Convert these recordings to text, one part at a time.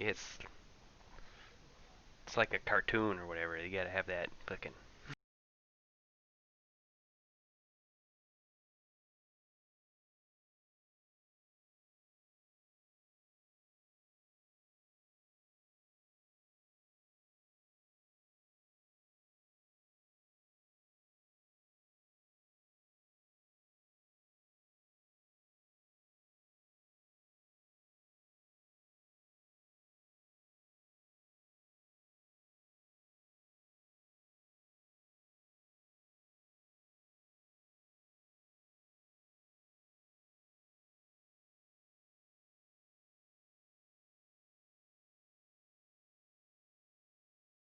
It's like a cartoon or whatever. You gotta have that fucking.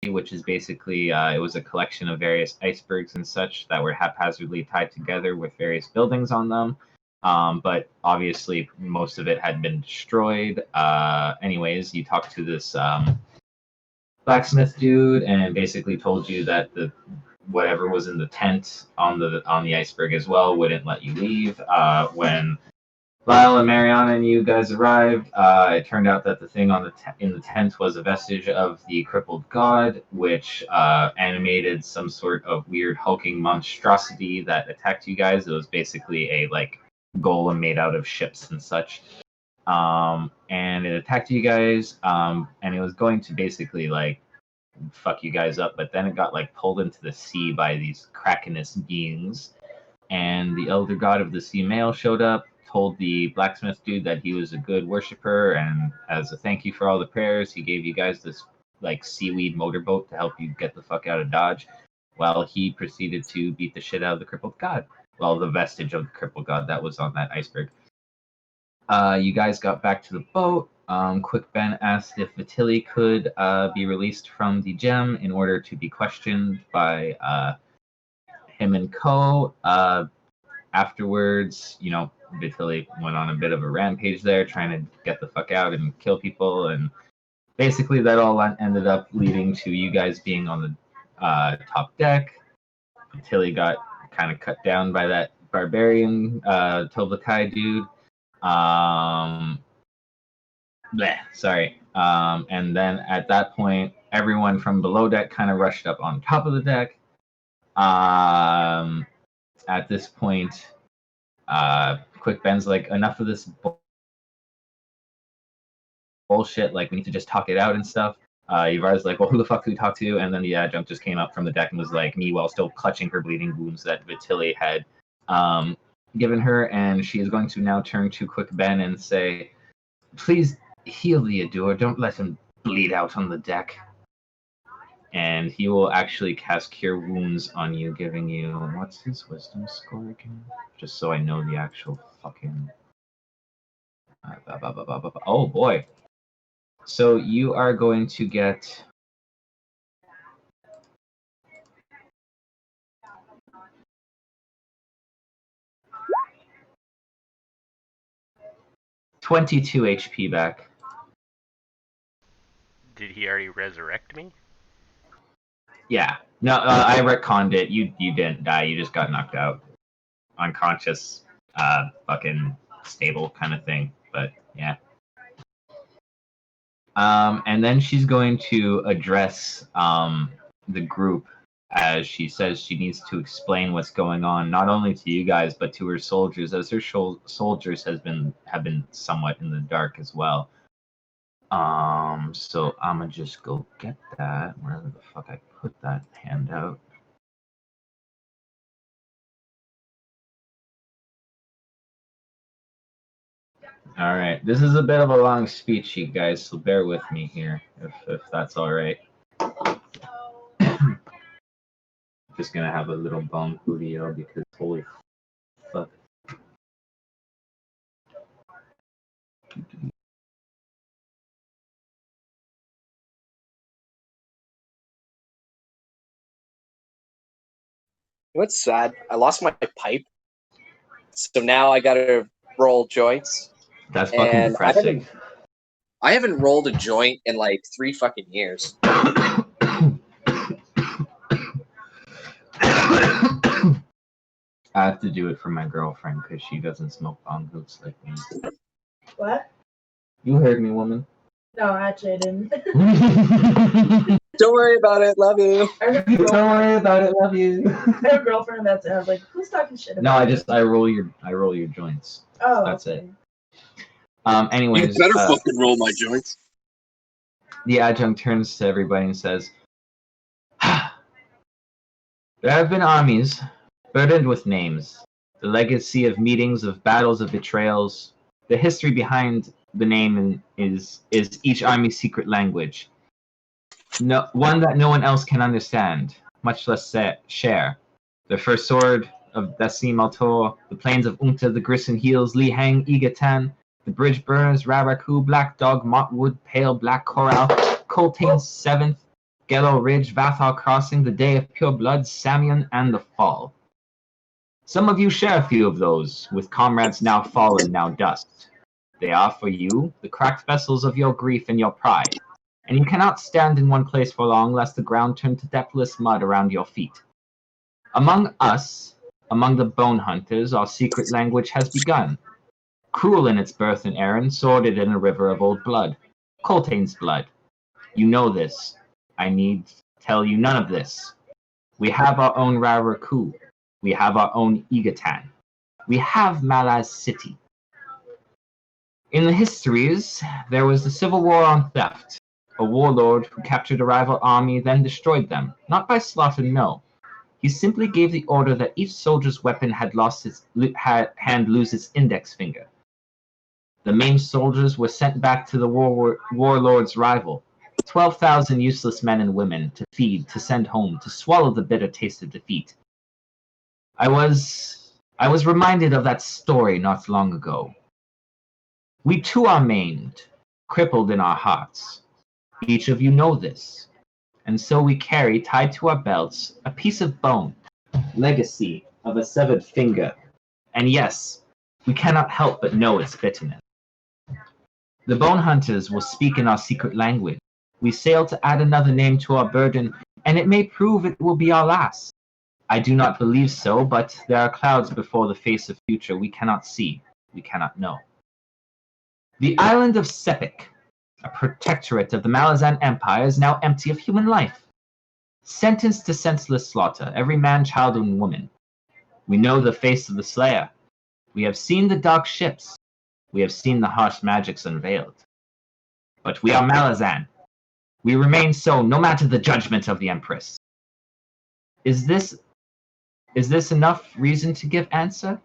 Which is basically it was a collection of various icebergs and such that were haphazardly tied together with various buildings on them. But obviously, most of it had been destroyed. Anyways, you talked to this blacksmith dude and basically told you that the whatever was in the tent on the iceberg as well wouldn't let you leave. When Lyle and Mariana and you guys arrived, it turned out that the thing on in the tent was a vestige of the crippled god, which animated some sort of weird hulking monstrosity that attacked you guys. It was basically a golem made out of ships and such. And it attacked you guys, and it was going to basically fuck you guys up, but then it got pulled into the sea by these krakenous beings, and the elder god of the sea male showed up, told the blacksmith dude that he was a good worshiper, and as a thank you for all the prayers, he gave you guys this seaweed motorboat to help you get the fuck out of Dodge, while he proceeded to beat the shit out of the crippled god. Well, the vestige of the crippled god that was on that iceberg. You guys got back to the boat. Quick Ben asked if Vitili could be released from the gem in order to be questioned by him and Co. Afterwards, Vitili went on a bit of a rampage there, trying to get the fuck out and kill people, and basically that all ended up leading to you guys being on the top deck. Vitili got kind of cut down by that barbarian Toblakai dude. Sorry. And then at that point, everyone from below deck kind of rushed up on top of the deck. At this point, Quick Ben's like, enough of this bullshit. We need to just talk it out and stuff. Yvar's like, well, who the fuck do we talk to? And then the adjunct just came up from the deck and was like, me, while still clutching her bleeding wounds that Vitili had given her. And she is going to now turn to Quick Ben and say, please heal the Adur. Don't let him bleed out on the deck. And he will actually cast Cure Wounds on you, giving you... What's his wisdom score again? Just so I know the actual fucking... Oh, boy. So you are going to get... ...22 HP back. Did he already resurrect me? Yeah. No, I retconned it. You didn't die. You just got knocked out. Unconscious, fucking stable kind of thing. But, yeah. And then she's going to address the group as she says she needs to explain what's going on, not only to you guys, but to her soldiers, as her soldiers have been somewhat in the dark as well. So I'm gonna just go get that. Wherever the fuck I put that handout. All right, this is a bit of a long speech, you guys, so bear with me here, if that's all right. Just gonna have a little bone video because holy fuck. What's sad? I lost my pipe, so now I gotta roll joints. That's fucking depressing. I haven't rolled a joint in 3 fucking years. I have to do it for my girlfriend because she doesn't smoke bongos like me. What? You heard me, woman. No, actually, I didn't. Don't worry about it. Love you. I have a Don't girlfriend, worry about it. Love you. I have a girlfriend that's I was like, who's talking shit about No, me? I roll your joints. Oh, That's okay. it. You Anyways, better fucking roll my joints. the adjunct turns to everybody and says, "There have been armies burdened with names, the legacy of meetings, of battles, of betrayals. The history behind the name is each army's secret language. No one that no one else can understand, much less share. The first sword of Dasim Altor, the plains of Unta, the Grison Heels, Li Hang, Igatan, the Bridge Burners, Raraku, Black Dog, Montwood, Pale, Black Coral, Coltane's Seventh, Gello Ridge, Vathal Crossing, the Day of Pure Blood, Samion, and the Fall. Some of you share a few of those, with comrades now fallen, now dust. They are, for you, the cracked vessels of your grief and your pride, and you cannot stand in one place for long, lest the ground turn to depthless mud around your feet. Among us, among the bone hunters, our secret language has begun. Cruel in its birth and errand, sordid in a river of old blood. Coltane's blood. You know this. I need tell you none of this. We have our own Raraku. We have our own Igatan. We have Malaz City. In the histories, there was the civil war on theft. A warlord who captured a rival army, then destroyed them. Not by slaughter, no. He simply gave the order that each soldier's weapon had lost its hand lose its index finger. The maimed soldiers were sent back to the warlord's rival. 12,000 useless men and women to feed, to send home, to swallow the bitter taste of defeat. I was reminded of that story not long ago. We too are maimed, crippled in our hearts. Each of you know this. And so we carry, tied to our belts, a piece of bone, legacy of a severed finger. And yes, we cannot help but know its bitterness. The bone hunters will speak in our secret language. We sail to add another name to our burden, and it may prove it will be our last. I do not believe so, but there are clouds before the face of future we cannot see, we cannot know. The island of Sepik, a protectorate of the Malazan Empire, is now empty of human life. Sentenced to senseless slaughter, every man, child, and woman. We know the face of the slayer. We have seen the dark ships. We have seen the harsh magics unveiled. But we are Malazan. We remain so, no matter the judgment of the Empress. Is this enough reason to give answer?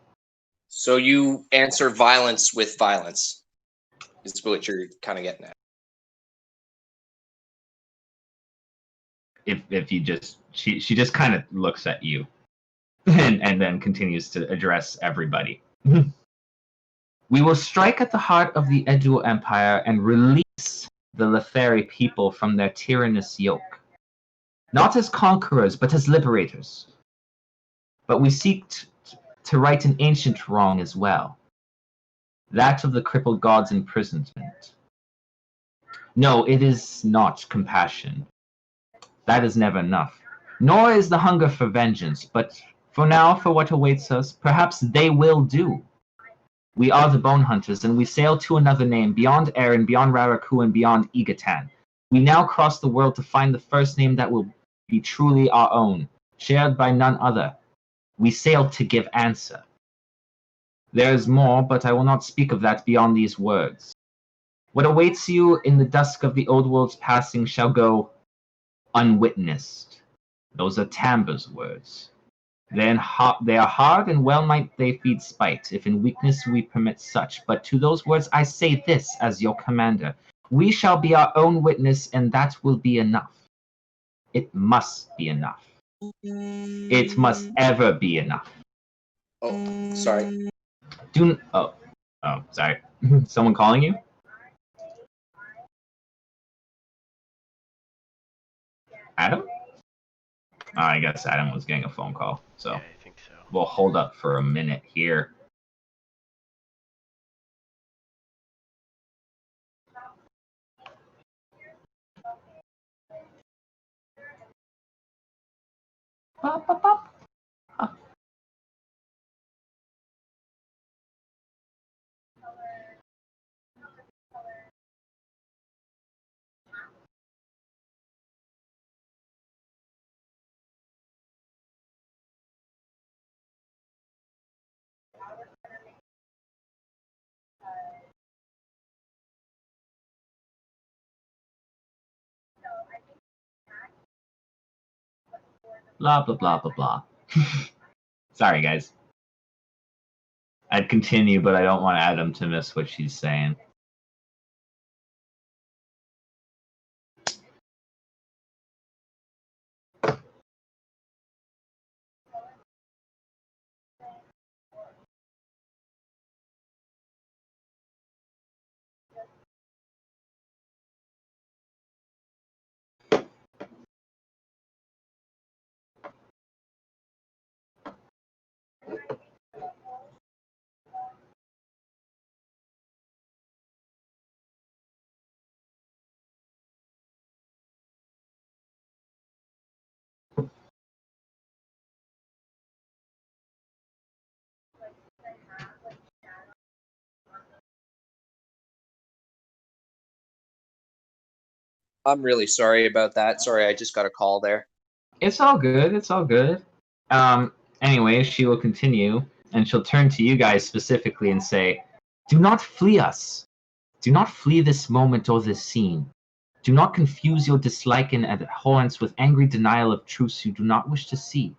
So you answer violence with violence, is what you're kind of getting at. If you just she just kind of looks at you and then continues to address everybody. We will strike at the heart of the Edu Empire and release the Letheri people from their tyrannous yoke. Not as conquerors, but as liberators. But we seek to right an ancient wrong as well. That of the crippled god's imprisonment. No, it is not compassion. That is never enough. Nor is the hunger for vengeance, but for now, for what awaits us, perhaps they will do. We are the Bone Hunters, and we sail to another name, beyond Eren, beyond Raraku, and beyond Igatan. We now cross the world to find the first name that will be truly our own, shared by none other. We sail to give answer. There is more, but I will not speak of that beyond these words. What awaits you in the dusk of the old world's passing shall go unwitnessed. Those are Tambur's words. They are hard, and well might they feed spite, if in weakness we permit such. But to those words I say this as your commander. We shall be our own witness, and that will be enough. It must be enough. It must ever be enough. Oh, sorry. Oh, sorry. Someone calling you? Adam? I guess Adam was getting a phone call, so Yeah, I think so. we'll hold up for a minute here. Pop, pop, pop. Blah, blah, blah, blah, blah. Sorry, guys. I'd continue, but I don't want Adam to miss what she's saying. I'm really sorry about that. Sorry, I just got a call there. It's all good. It's all good. Anyway, she will continue, and she'll turn to you guys specifically and say, "Do not flee us. Do not flee this moment or this scene. Do not confuse your dislike and abhorrence with angry denial of truths you do not wish to see.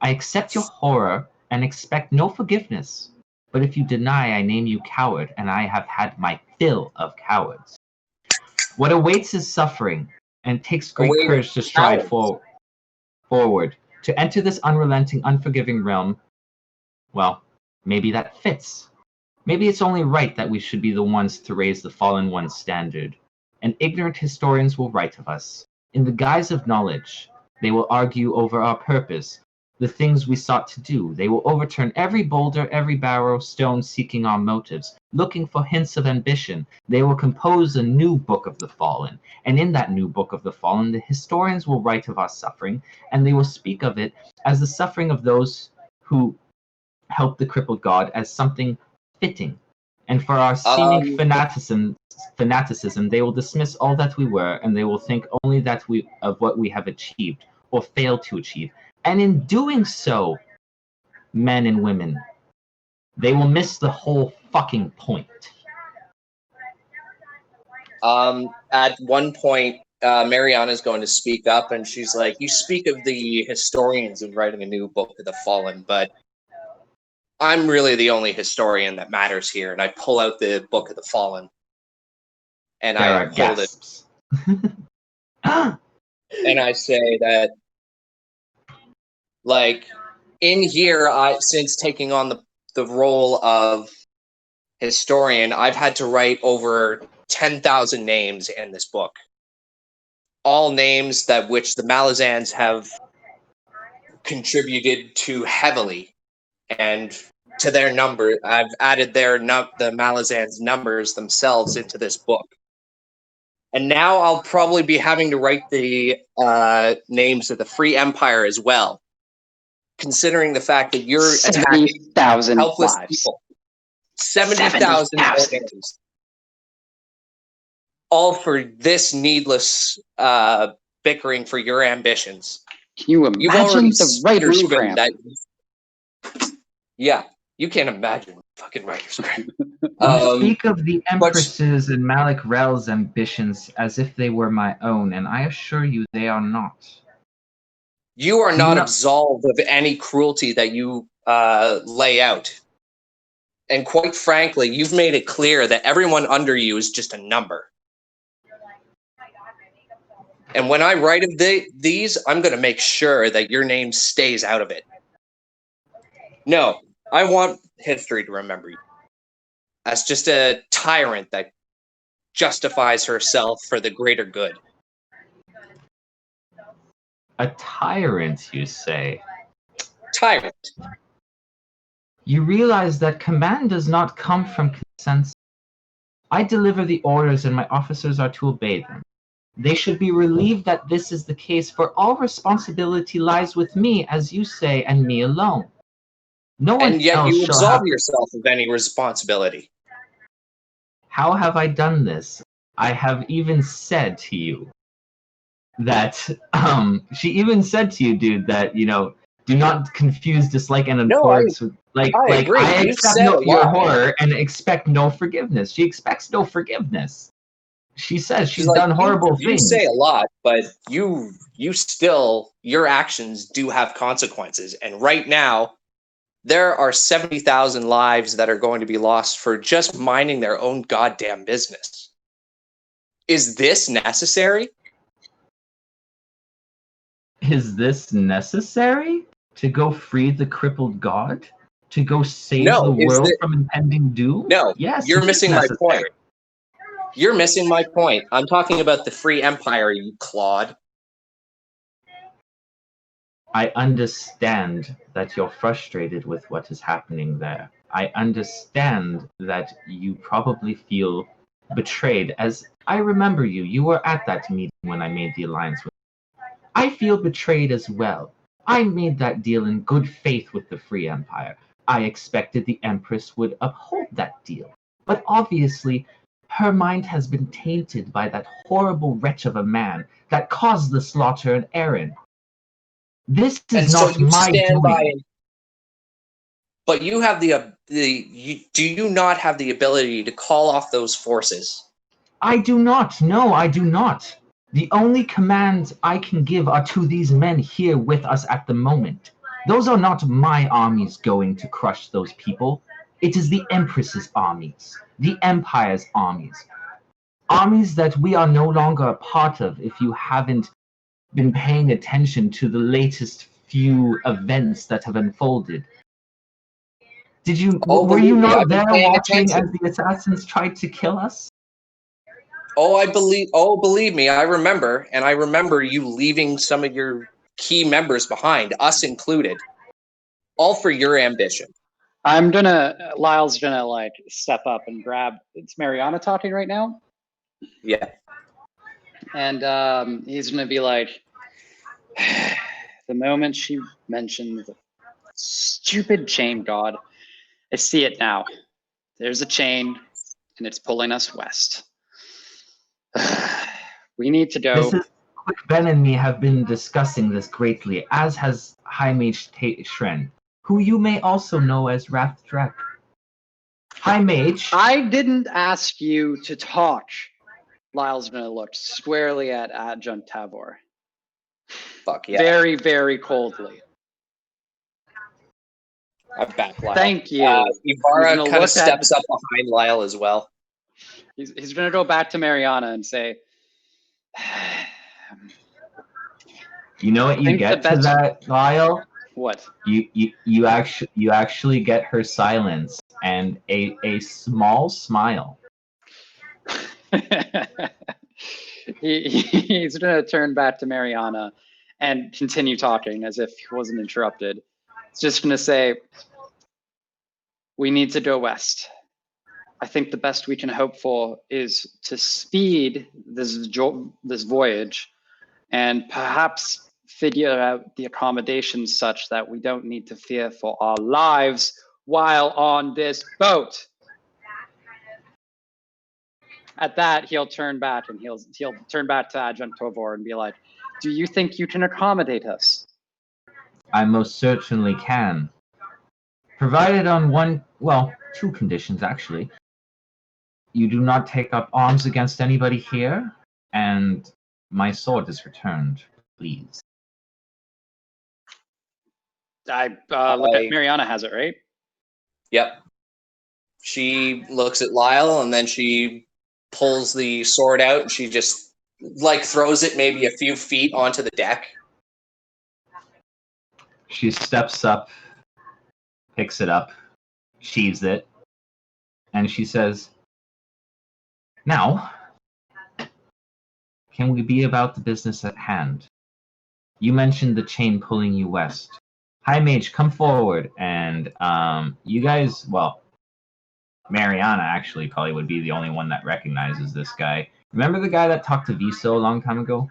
I accept your horror and expect no forgiveness. But if you deny, I name you coward, and I have had my fill of cowards. What awaits is suffering, and it takes great courage to stride forward. To enter this unrelenting, unforgiving realm, well, maybe that fits. Maybe it's only right that we should be the ones to raise the fallen one's standard. And ignorant historians will write of us. In the guise of knowledge, they will argue over our purpose, the things we sought to do. They will overturn every boulder, every barrow stone seeking our motives, looking for hints of ambition. They will compose a new book of the fallen. And in that new book of the fallen, the historians will write of our suffering, and they will speak of it as the suffering of those who helped the crippled god as something fitting. And for our seeming fanaticism, they will dismiss all that we were, and they will think only of what we have achieved or failed to achieve. And in doing so, men and women, they will miss the whole fucking point." At one point, Mariana's going to speak up, and she's like, "You speak of the historians and writing a new book of the fallen, but I'm really the only historian that matters here." And I pull out the Book of the Fallen, and I hold it, and I say that, like, in here, since taking on the role of historian, I've had to write over 10,000 names in this book. All names that which the Malazans have contributed to heavily. And to their number, I've added the Malazans' numbers themselves into this book. And now I'll probably be having to write the names of the Free Empire as well, considering the fact that you're attacking 70,000 helpless lives. people. 70,000 names. All for this needless bickering for your ambitions. Can you You've imagine already the writer's proven cramp? that. Yeah, you can't imagine fucking writer's cramp. You speak of the Empress's and Malik Rel's ambitions as if they were my own, and I assure you they are not. You are not absolved of any cruelty that you lay out. And quite frankly, you've made it clear that everyone under you is just a number. And when I write of these, I'm going to make sure that your name stays out of it. No, I want history to remember you as just a tyrant that justifies herself for the greater good. A tyrant, you say? Tyrant. You realize that command does not come from consensus. I deliver the orders and my officers are to obey them. They should be relieved that this is the case, for all responsibility lies with me, as you say, and me alone. No one and yet else you shall absolve have... yourself of any responsibility. How have I done this? I have even said to you that, she even said to you, dude, that, do not confuse dislike and abhorrence with, I accept your horror and expect no forgiveness. She expects no forgiveness. She says She's she's like, done horrible you things. say a lot, but you still, your actions do have consequences. And right now, there are 70,000 lives that are going to be lost for just minding their own goddamn business. Is this necessary? Is this necessary? To go free the crippled god? To go save No. the world from impending doom? No. Yes, You're it is missing my necessary. point. You're missing my point. I'm talking about the free empire, you clod. I understand that you're frustrated with what is happening there. I understand that you probably feel betrayed, as I remember you. You were at that meeting when I made the alliance with you. I feel betrayed as well. I made that deal in good faith with the Free Empire. I expected the Empress would uphold that deal. But obviously, her mind has been tainted by that horrible wretch of a man that caused the slaughter in Erin. This is not my doing. But you have do you not have the ability to call off those forces? I do not. No, I do not. The only commands I can give are to these men here with us at the moment. Those are not my armies going to crush those people. It is the Empress's armies, the Empire's armies. Armies that we are no longer a part of if you haven't been paying attention to the latest few events that have unfolded. Were you not there watching as the assassins tried to kill us? Believe me, I remember, and I remember you leaving some of your key members behind, us included, all for your ambition. Lyle's gonna like step up and grab, it's Mariana talking right now? Yeah. And he's gonna be like, the moment she mentioned the stupid chain god, I see it now. There's a chain, and it's pulling us west. We need to go. Quick Ben and me have been discussing this greatly, as has High Mage Shren, who you may also know as Wrath Drek. High Mage. I didn't ask you to talk. Lyle's gonna look squarely at Adjunct Tavor. Fuck yeah. Very, very coldly. I'm back, Lyle. Thank you. Ibarra kind of steps up behind Lyle as well. He's going to go back to Mariana and say, you know what you get to that, Lyle? What? You actually get her silence and a small smile. He's going to turn back to Mariana and continue talking as if he wasn't interrupted. It's just going to say, we need to go west. I think the best we can hope for is to speed this voyage and perhaps figure out the accommodations such that we don't need to fear for our lives while on this boat. At that, he'll turn back and he'll turn back to Adjunct Tavor and be like, do you think you can accommodate us? I most certainly can. Provided on two conditions actually. You do not take up arms against anybody here, and my sword is returned, please. Look at Mariana has it, right? Yep. She looks at Lyle and then she pulls the sword out and she just like throws it maybe a few feet onto the deck. She steps up, picks it up, sheathes it, and she says, now, can we be about the business at hand? You mentioned the chain pulling you west. High Mage, come forward, and you guys, Mariana actually probably would be the only one that recognizes this guy. Remember the guy that talked to Viso a long time ago?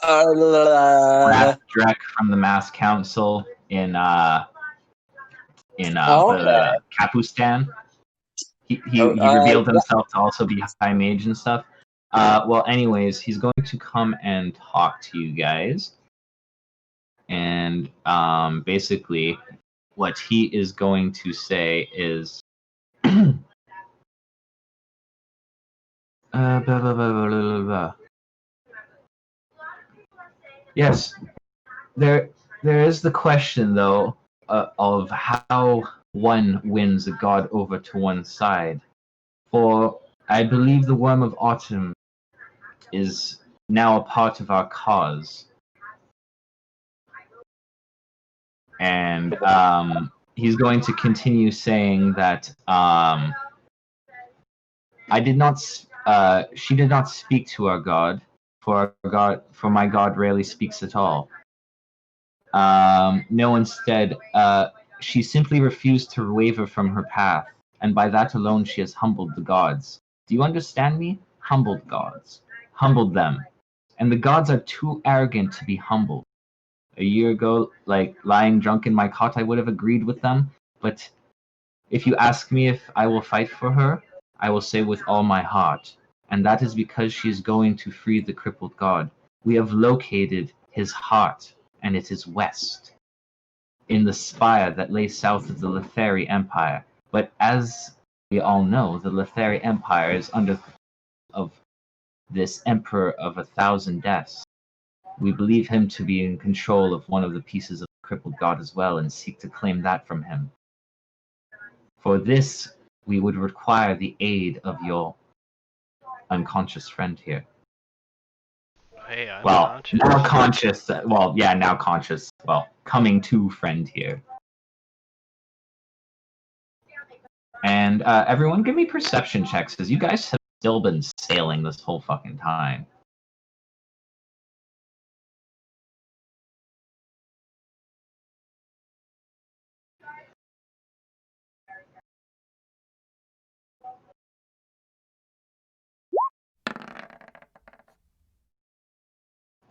Wrath Drek from the Mass Council in the Kapustan. He revealed himself to also be High Mage and stuff. Anyways, he's going to come and talk to you guys. And basically, what he is going to say is, Blah, blah, blah, blah, blah, blah. Yes, there is the question though of how one wins a god over to one side. For I believe the Worm of Autumn is now a part of our cause, and he's going to continue saying that I did not. She did not speak to our god, for my god rarely speaks at all. No, instead, she simply refused to waver from her path, and by that alone she has humbled the gods. Do you understand me? Humbled gods. Humbled them. And the gods are too arrogant to be humbled. A year ago, like lying drunk in my cot, I would have agreed with them, but if you ask me if I will fight for her, I will say with all my heart, and that is because she is going to free the crippled god. We have located his heart, and it is west, in the spire that lay south of the Letheri Empire. But as we all know, the Letheri Empire is under of this Emperor of 1,000 Deaths. We believe him to be in control of one of the pieces of the crippled god as well, and seek to claim that from him. For this, we would require the aid of your unconscious friend here. Hey, I'm Well, conscious. now conscious. Well, yeah, now conscious. Well, coming to friend here. And everyone, give me perception checks, because you guys have still been sailing this whole fucking time.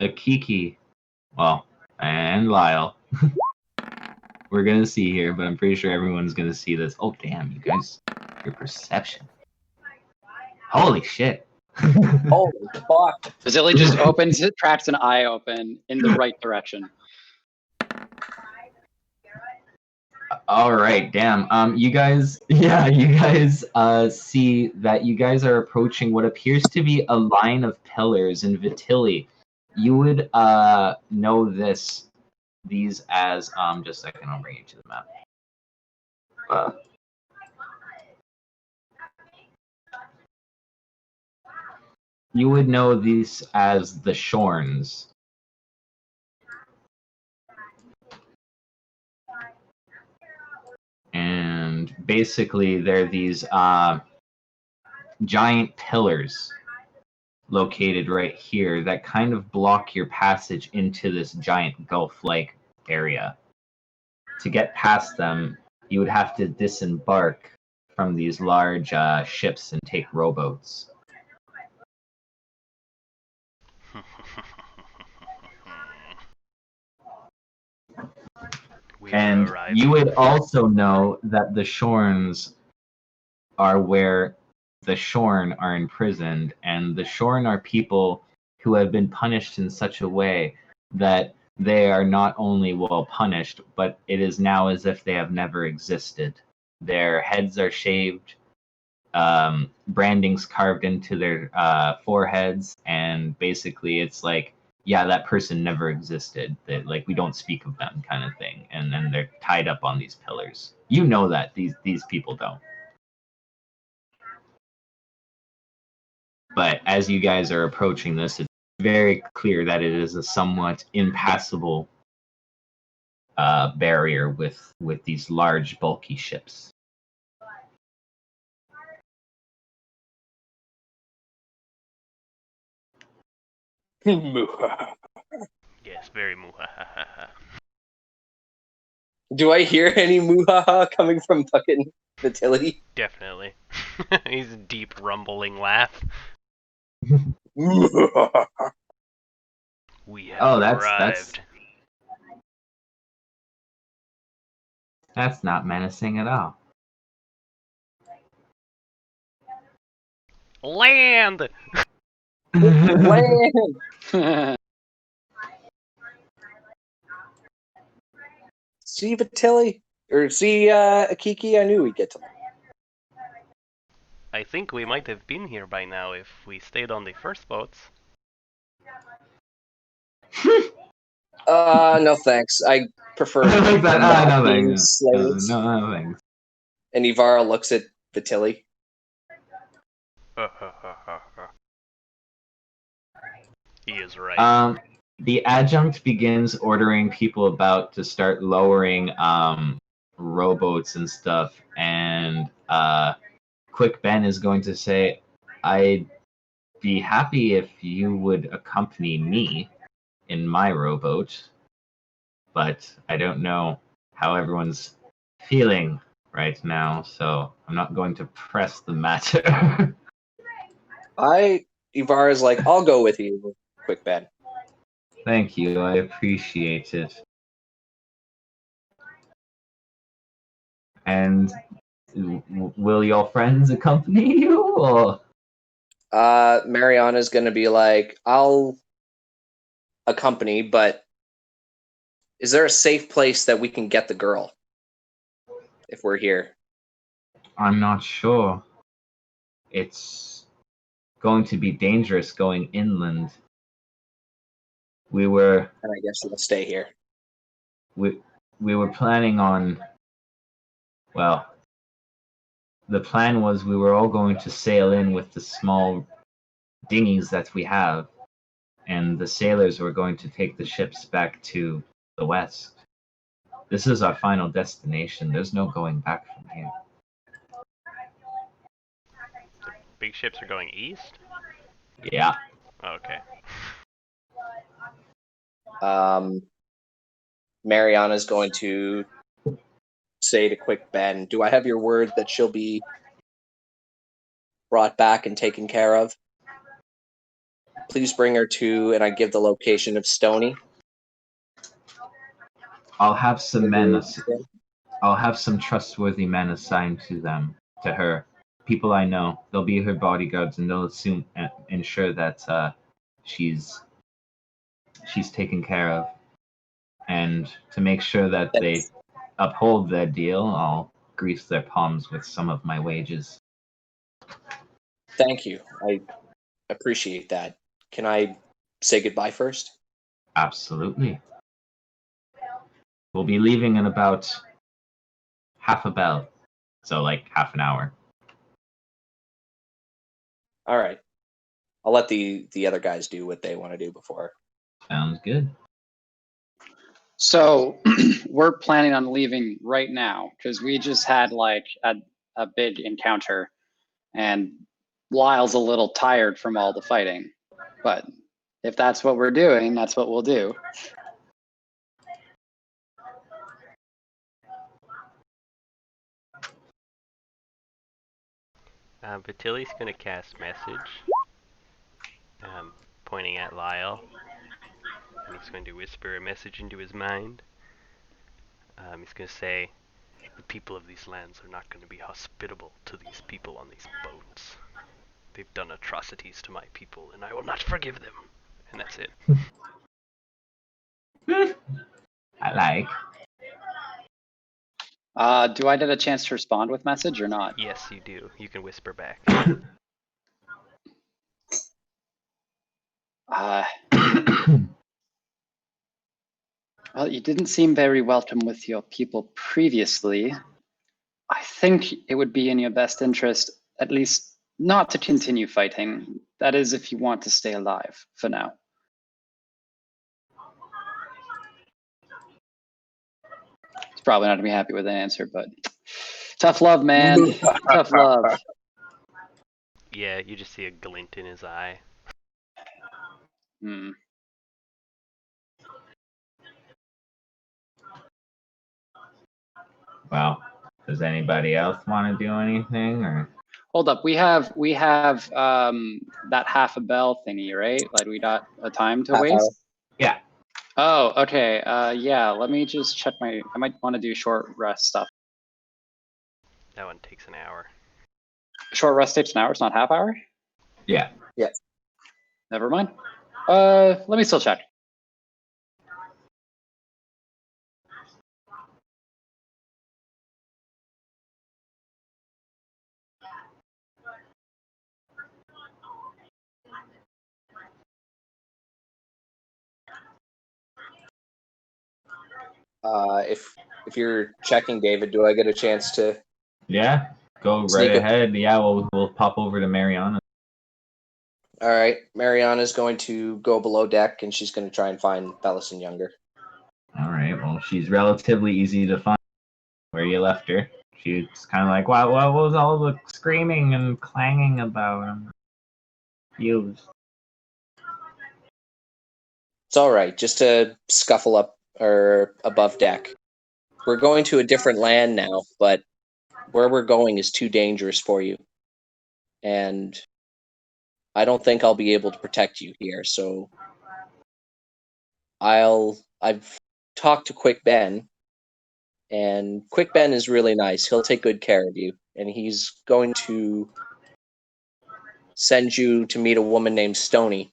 Akiki, well, and Lyle. We're gonna see here, but I'm pretty sure everyone's gonna see this. Oh damn, you guys, your perception. Holy shit. Holy fuck. Vasily just opens it, cracks an eye open in the right direction. All right, damn. You guys, yeah, you guys see that you guys are approaching what appears to be a line of pillars in Vitili. You would know these as just a second, I'll bring you to the map. You would know these as the Shorns. And basically they're these giant pillars located right here that kind of block your passage into this giant gulf-like area. To get past them, you would have to disembark from these large ships and take rowboats. We And arrived. you would also know that the Shorns are where the Shorn are imprisoned, and the Shorn are people who have been punished in such a way that they are not only well punished, but it is now as if they have never existed. Their heads are shaved, brandings carved into their foreheads, and basically it's like, yeah, that person never existed. That, like, we don't speak of them, kind of thing. And then they're tied up on these pillars. You know that these people don't. But as you guys are approaching this, it's very clear that it is a somewhat impassable barrier with these large, bulky ships. Yes, very muhahaha. Do I hear any muhaha coming from fucking Vitili? Definitely. He's a deep rumbling laugh. We have arrived. That's not menacing at all. Land! Land! See Vitili? Or see Akiki? I knew we'd get to that. I think we might have been here by now if we stayed on the first boats. No thanks. I prefer Like that. Ah, not no being thanks. slaves. No thanks. And Ivara looks at Vitili. He is right. The adjunct begins ordering people about to start lowering rowboats and stuff, and Quick Ben is going to say, "I'd be happy if you would accompany me in my rowboat, but I don't know how everyone's feeling right now, so I'm not going to press the matter." Ivara's like, I'll go with you, Quick Ben. Thank you, I appreciate it. And will your friends accompany you, or? Mariana's gonna be like, I'll accompany, but is there a safe place that we can get the girl if we're here? I'm not sure. It's going to be dangerous going inland. We were And I guess we'll stay here. we were planning on, well, the plan was we were all going to sail in with the small dinghies that we have, and the sailors were going to take the ships back to the west. This is our final destination. There's no going back from here. Big ships are going east? Yeah. Okay. Mariana's going to say to Quick Ben, do I have your word that she'll be brought back and taken care of? Please bring her to, and I give the location of Stony. I'll have some men. I'll have some trustworthy men assigned to her. People I know. They'll be her bodyguards, and they'll ensure that she's taken care of. And to make sure that they uphold their deal, I'll grease their palms with some of my wages. Thank you. I appreciate that. Can I say goodbye first? Absolutely. We'll be leaving in about half a bell, so like half an hour. All right. I'll let the other guys do what they want to do before. Sounds good. So we're planning on leaving right now because we just had like a big encounter, and Lyle's a little tired from all the fighting. But if that's what we're doing, that's what we'll do. Vitili's gonna cast message, pointing at Lyle, and he's going to whisper a message into his mind. He's gonna say, the people of these lands are not going to be hospitable to these people on these boats. They've done atrocities to my people, and I will not forgive them. And that's it. I like. Do I get a chance to respond with message or not? Yes, you do. You can whisper back. Well, you didn't seem very welcome with your people previously. I think it would be in your best interest, at least, not to continue fighting. That is, if you want to stay alive for now. He's probably not gonna be happy with the answer, but tough love, man. Tough love. Yeah, you just see a glint in his eye. Hmm. Well, does anybody else want to do anything, or? Hold up, we have that half a bell thingy, right? Like we got a time to waste. Yeah. Oh, okay. Yeah. Let me just check I might want to do short rest stuff. That one takes an hour. Short rest takes an hour. It's not half hour. Yeah. Yes. Never mind. Let me still check. If you're checking, David, do I get a chance to? Yeah, go Sneak right up. ahead. Yeah, we'll pop over to Mariana. All right, Mariana's going to go below deck, and she's going to try and find Bellison Younger. All right. Well, she's relatively easy to find. Where you left her. She's kind of like, what was all the screaming and clanging about? Fuse. It's all right, just to scuffle up or above deck. We're going to a different land now, but where we're going is too dangerous for you, and I don't think I'll be able to protect you here. So I've talked to Quick Ben, and Quick Ben is really nice. He'll take good care of you, and he's going to send you to meet a woman named Stony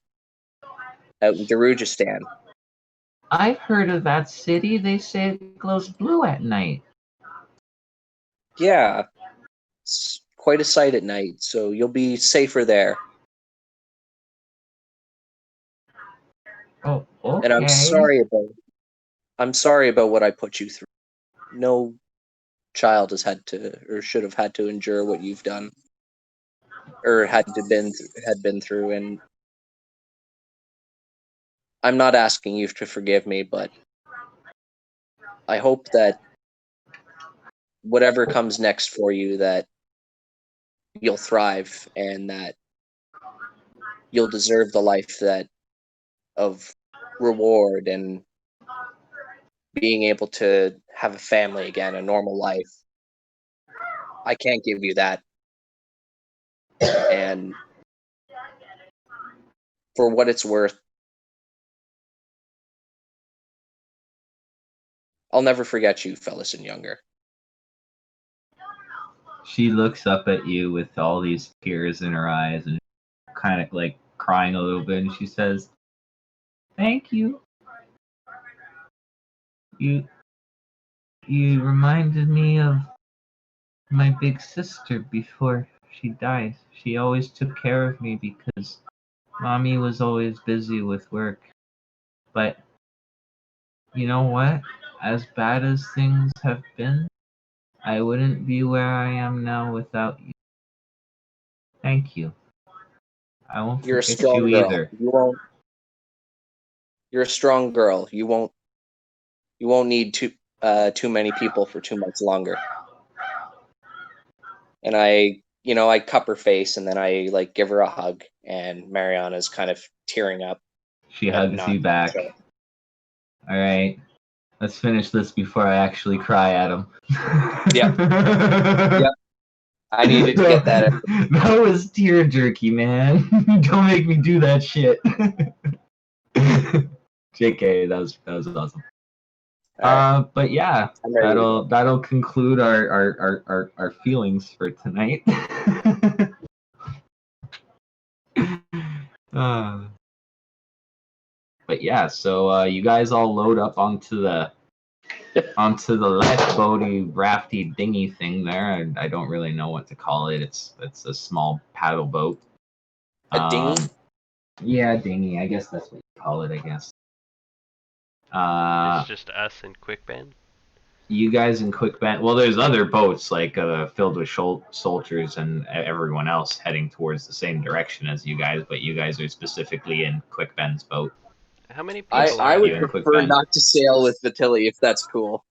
out in Darujistan. I've heard of that city. They say it glows blue at night. Yeah, it's quite a sight at night, so you'll be safer there. Oh, okay. And I'm sorry about what I put you through. No child has had to or should have had to endure what you've done or had been through, and I'm not asking you to forgive me, but I hope that whatever comes next for you, that you'll thrive and that you'll deserve the life that of reward and being able to have a family again, a normal life. I can't give you that. And for what it's worth, I'll never forget you, Bellison Younger. She looks up at you with all these tears in her eyes and kind of like crying a little bit, and she says, "Thank you. You reminded me of my big sister before she died. She always took care of me because mommy was always busy with work. But you know what? As bad as things have been, I wouldn't be where I am now without you. Thank you. I won't You're a forget strong you girl. either." You're a strong girl. You won't need too many people for too much longer. And I cup her face and then I like give her a hug, and Mariana's kind of tearing up. She but hugs not you back. so. All right. Let's finish this before I actually cry at him. Yep. Yep. I needed to get that. That was tear jerky, man. Don't make me do that shit. JK, that was awesome. All right. But yeah, I'm ready to go. that'll conclude our feelings for tonight. But yeah, so you guys all load up onto the boaty rafty dinghy thing there. I don't really know what to call it. It's a small paddle boat. A dinghy? Yeah, dinghy. I guess that's what you call it. I guess. It's just us and Quick Ben. You guys in Quick Ben. Well, there's other boats like filled with soldiers and everyone else heading towards the same direction as you guys, but you guys are specifically in Quick Ben's boat. How many people I are would there? prefer not to sail with Vitili if that's cool.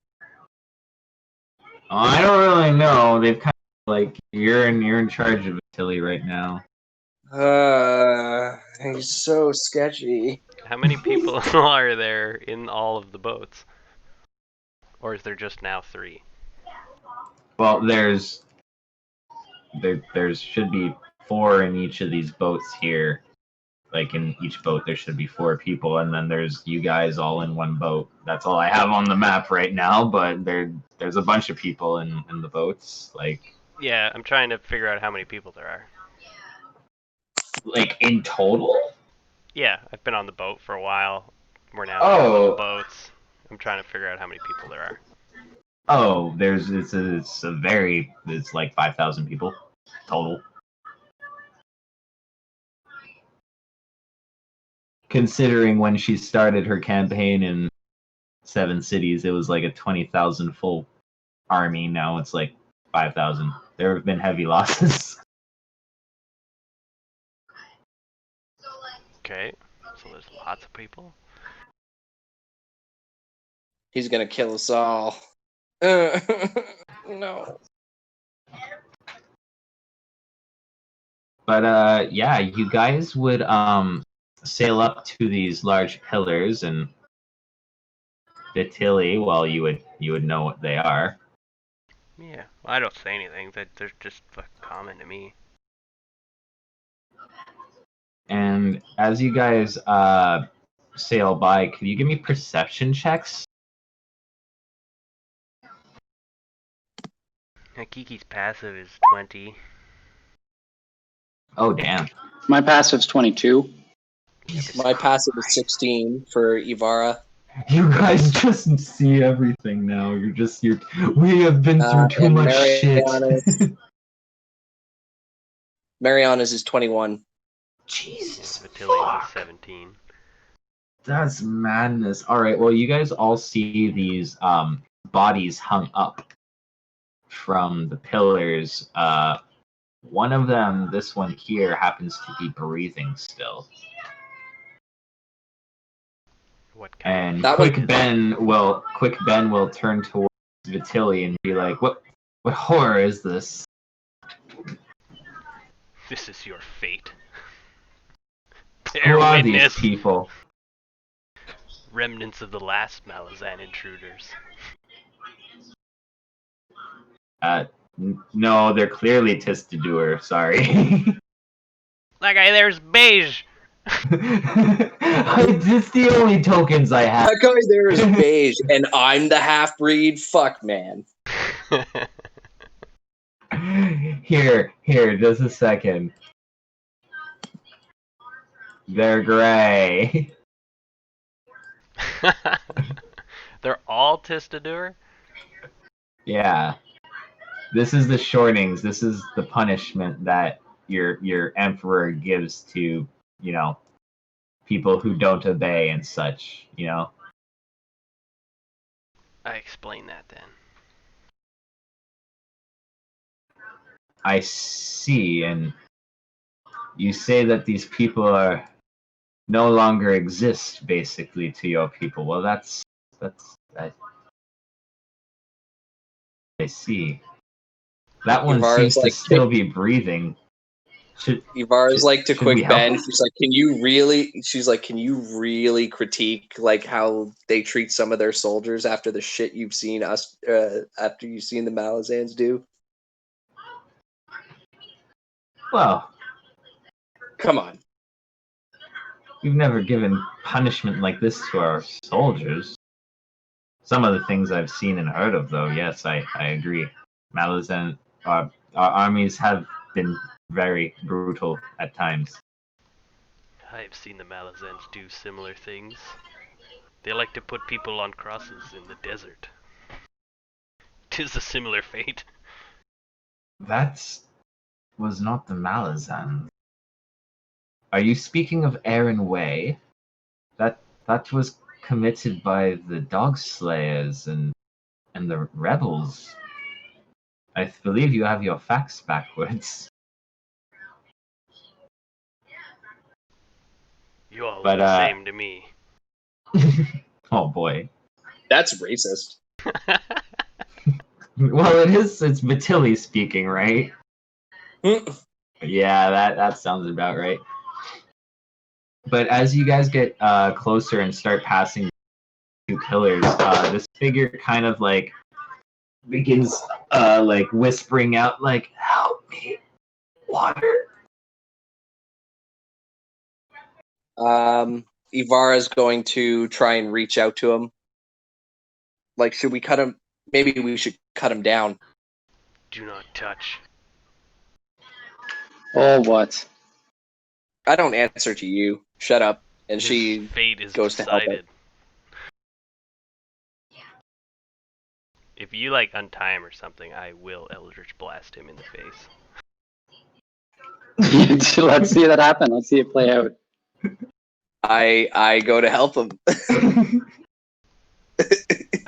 Oh, I don't really know. They've kind of like you're in charge of Tilly right now. He's so sketchy. How many people are there in all of the boats? Or is there just now 3? Well, there should be 4 in each of these boats here. Like in each boat, there should be 4 people, and then there's you guys all in one boat. That's all I have on the map right now. But there's a bunch of people in the boats. Like Yeah, I'm trying to figure out how many people there are. Like in total? Yeah, I've been on the boat for a while. We're now in our little boats. I'm trying to figure out how many people there are. Oh, it's like 5,000 people total. Considering when she started her campaign in 7 cities, it was like a 20,000 full army. Now it's like 5,000. There have been heavy losses. Okay, so there's lots of people. He's gonna kill us all. No. But yeah, you guys would sail up to these large pillars and Vitili, well, you would know what they are. Yeah, well, I don't say anything. They're just common to me. And as you guys sail by, could you give me perception checks? Kiki's passive is 20. Oh, damn. My passive's 22. My passive is 16 for Ivara. You guys just see everything now. We have been through too and much shit. Mariana's is 21. Jesus Vitili's fuck. 17. That's madness. All right, well, you guys all see these bodies hung up from the pillars. One of them, this one here, happens to be breathing still. What kind And That Quick Ben will turn towards Vitili and be like, "What horror is this?" This is your fate. Who Bear are witness. these people? Remnants of the last Malazan intruders. No, they're clearly Tistadur. Sorry. That guy there's beige. It's the only tokens I have. That guy there is beige, and I'm the half-breed. Fuck, man. Here, just a second. They're gray. They're all Tistadur? Yeah. This is the shortings. This is the punishment that your emperor gives to, people who don't obey and such, I explain that then. I see, and you say that these people are no longer exist, basically, to your people. Well, that's I see. That one Ivara's seems like, to still be breathing. Ivara's like to should we Quick help Ben. him? She's like, can you really critique like how they treat some of their soldiers after the shit you've seen after you've seen the Malazans do? Well, Come on. we've never given punishment like this to our soldiers. Some of the things I've seen and heard of, though, yes, I agree. Malazan, our armies have been very brutal at times. I've seen the Malazans do similar things. They like to put people on crosses in the desert. 'Tis a similar fate. That was not the Malazan. Are you speaking of Aaron Way? That was committed by the Dog Slayers and the rebels. I believe you have your facts backwards. You all But, look the same to me. Oh boy. That's racist. Well, it's Vitili speaking, right? Yeah, that sounds about right. But as you guys get closer and start passing two pillars, this figure kind of like begins like whispering out, like, "Help me, water." Ivara's going to try and reach out to him. Like, should we cut him? Maybe we should cut him down. Do not touch. Oh, what? I don't answer to you. Shut up. And His she fate is goes to help decided. If you like untie him or something, I will Eldritch Blast him in the face. Let's see that happen. Let's see it play out. I go to help him.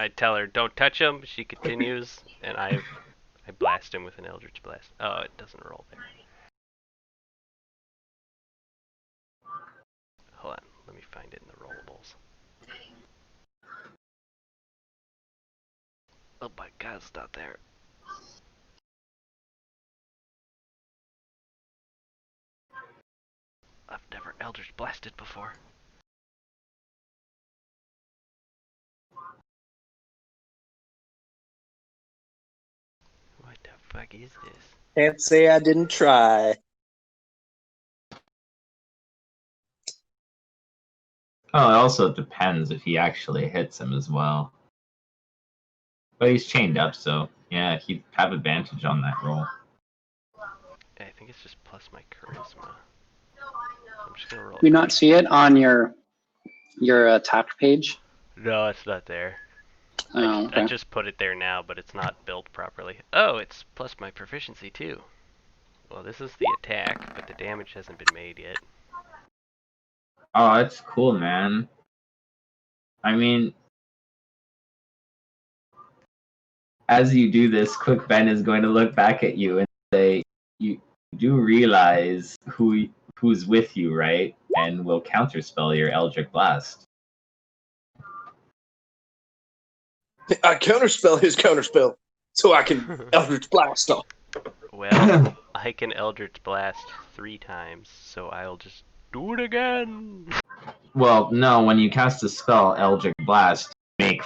I tell her, don't touch him. She continues, and I blast him with an Eldritch Blast. Oh, it doesn't roll there. Hold on, let me find it in the rollables. Oh my god, it's not there. I've never Eldritch Blasted before. What the fuck is this? Can't say I didn't try. Oh, it also depends if he actually hits him as well. But he's chained up, so yeah, he'd have advantage on that roll. I think it's just plus my charisma. I'm just gonna roll. Do you not see it on your attack page? No, it's not there. Oh, I okay. just put it there now, but it's not built properly. Oh, it's plus my proficiency too. Well, this is the attack, but the damage hasn't been made yet. Oh, that's cool, man. I mean, as you do this, Quick Ben is going to look back at you and say, "You do realize who's with you, right? And will counterspell your Eldritch Blast." I counterspell his counterspell, so I can Eldritch Blast him. Well, I can Eldritch Blast 3 times, so I'll just do it again. Well, no, when you cast a spell, Eldritch Blast, you make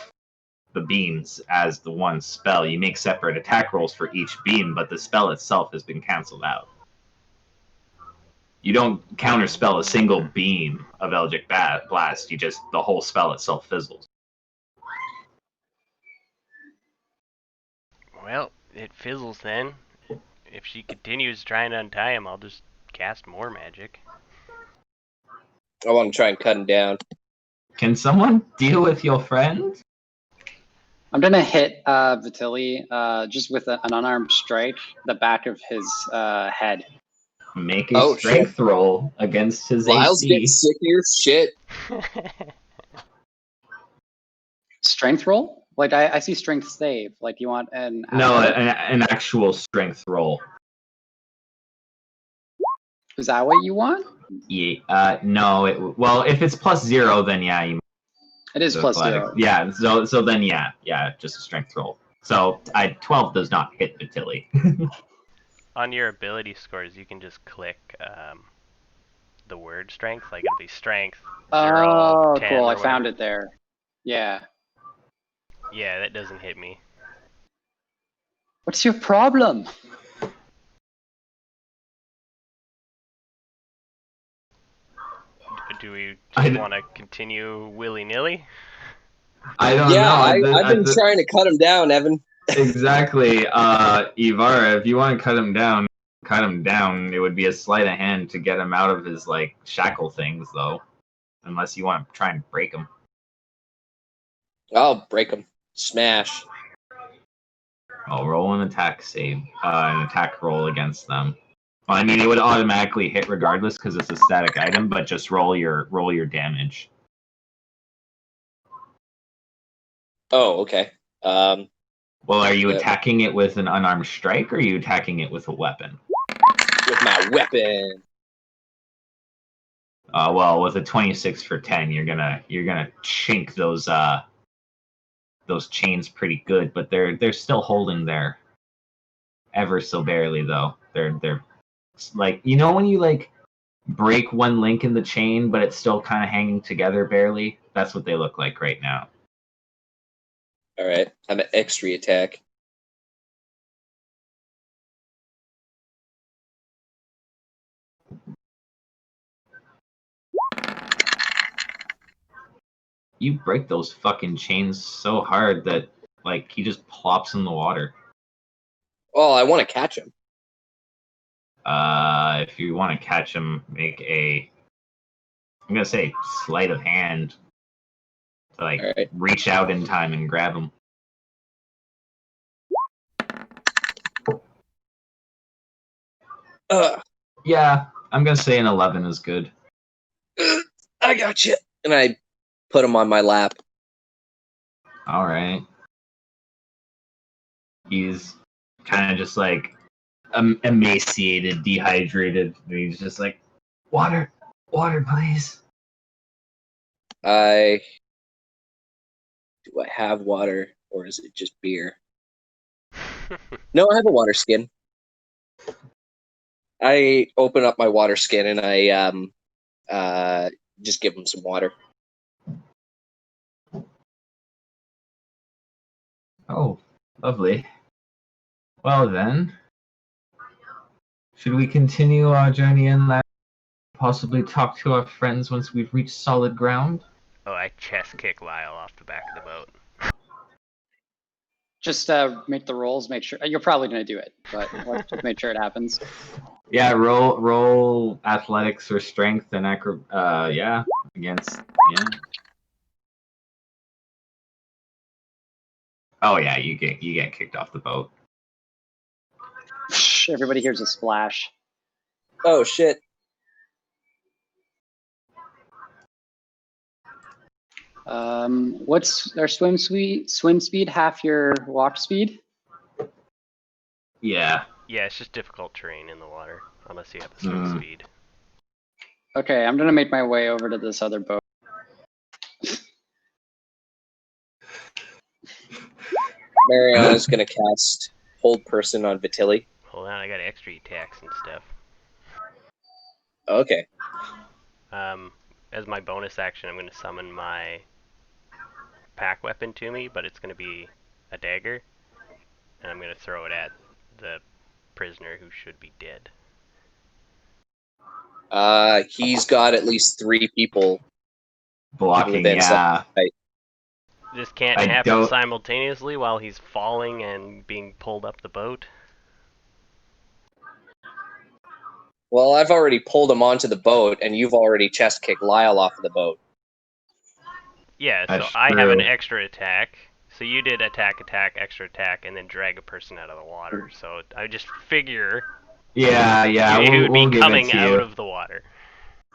the beams as the one spell. You make separate attack rolls for each beam, but the spell itself has been cancelled out. You don't counterspell a single beam of Eldritch Blast. The whole spell itself fizzles. Well, it fizzles then. If she continues trying to untie him, I'll just cast more magic. I want to try and cut him down. Can someone deal with your friend? I'm gonna hit Vitili just with an unarmed strike, the back of his head. Make a strength roll against his Lyle's AC. getting sick of your shit. Strength roll? Like I see strength save. Like you want an No, athletic? an actual strength roll. Is that what you want? Yeah, no. Well, if it's +0, then yeah, you. It is plus athletic. 0. Yeah, so then yeah, just a strength roll. So 12 does not hit Vitili. On your ability scores, you can just click the word strength. Like it'll be strength 0, Oh, 10, cool! or I found whatever. it there. Yeah. Yeah, that doesn't hit me. What's your problem? Do we I just d- want to continue willy-nilly? I don't Yeah, know. I've been trying to cut him down, Evan. Exactly. Ivara, if you want to cut him down. It would be a sleight of hand to get him out of his like shackle things, though. Unless you want to try and break him. I'll break him. Smash. I'll roll an attack save, an attack roll against them. Well, I mean, it would automatically hit regardless because it's a static item, but just roll your damage. Oh, okay. Well, are you Yeah. attacking it with an unarmed strike, or are you attacking it with a weapon? With my weapon. Well, with a 26 for 10, you're gonna chink those chains pretty good, but they're still holding there, ever so barely though. They're like, you know when you like break one link in the chain, but it's still kind of hanging together barely. That's what they look like right now. All right. I'm an X3 attack. You break those fucking chains so hard that like he just plops in the water. Oh, I want to catch him. If you want to catch him, make I'm gonna say sleight of hand to like All right. reach out in time and grab him. Yeah, I'm gonna say an 11 is good. I got you. And I put him on my lap. All right. He's kind of just like emaciated, dehydrated. And he's just like, water, please. Do I have water, or is it just beer? No, I have a water skin. I open up my water skin and I just give him some water. Oh, lovely. Well then, should we continue our journey inland? Possibly talk to our friends once we've reached solid ground? Oh, I chest kick Lyle off the back of the boat. Just make the rolls. Make sure you're probably going to do it, but let's just make sure it happens. Yeah, roll athletics or strength and yeah, against yeah. Oh yeah, you get kicked off the boat. Everybody hears a splash. Oh shit! What's their swim speed? Swim speed half your walk speed. Yeah. Yeah, it's just difficult terrain in the water, unless you have the swim speed. Okay, I'm gonna make my way over to this other boat. Mariana's gonna cast Hold Person on Vitili. Hold on, I got extra attacks and stuff. Okay. As my bonus action, I'm going to summon my pack weapon to me, but it's going to be a dagger, and I'm going to throw it at the prisoner who should be dead. He's got at least 3 people Blocking, within yeah. This can't I happen don't- simultaneously while he's falling and being pulled up the boat. Well, I've already pulled him onto the boat, and you've already chest kicked Lyle off of the boat. Yeah, so That's I have an true. extra attack. So you did attack, extra attack, and then drag a person out of the water. So I just figure Yeah, he we'll, would we'll be give coming it to out you. of the water.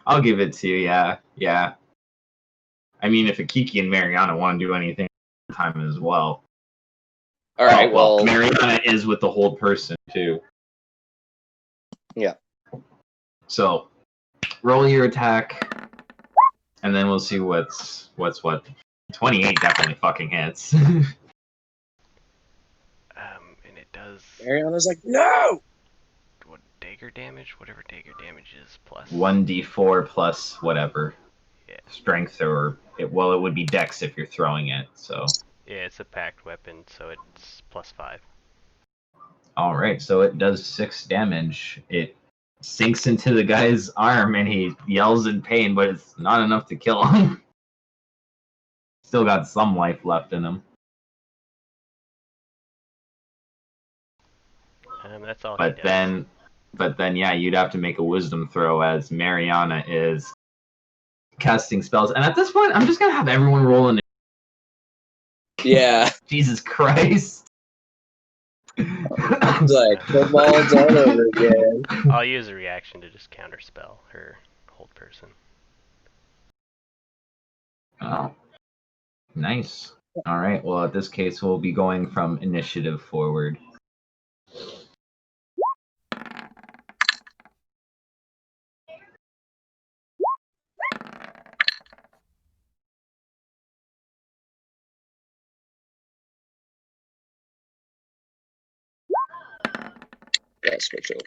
I'll give it to you, yeah. I mean, if Akiki and Mariana want to do anything at the time as well. All right. Well, Mariana is with the Hold Person too. Yeah. So, roll your attack, and then we'll see what's what. 28 definitely fucking hits. And it does Mariana's like, no. what dagger damage? Whatever dagger damage is plus 1d4 plus whatever. Yeah. Strength or it would be dex if you're throwing it. So. Yeah, it's a packed weapon, so it's plus 5. All right, so it does 6 damage. It sinks into the guy's arm and he yells in pain, but it's not enough to kill him. Still got some life left in him. That's all But he does. then, yeah, you'd have to make a wisdom throw as Mariana is casting spells. And at this point, I'm just gonna have everyone roll in. Yeah. Jesus Christ. It's like football's all over again. I'll use a reaction to just counterspell her Hold Person. Oh, nice. All right. Well, in this case, we'll be going from initiative forward. Yeah, switch over.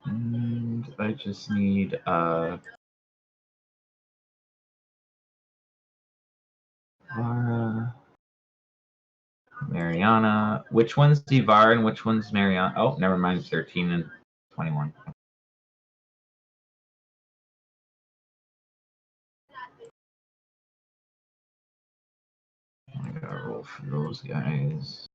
And I just need Vara, Mariana. Which one's Vara and which one's Mariana? Oh, never mind. 13 and 21. I gotta roll for those guys.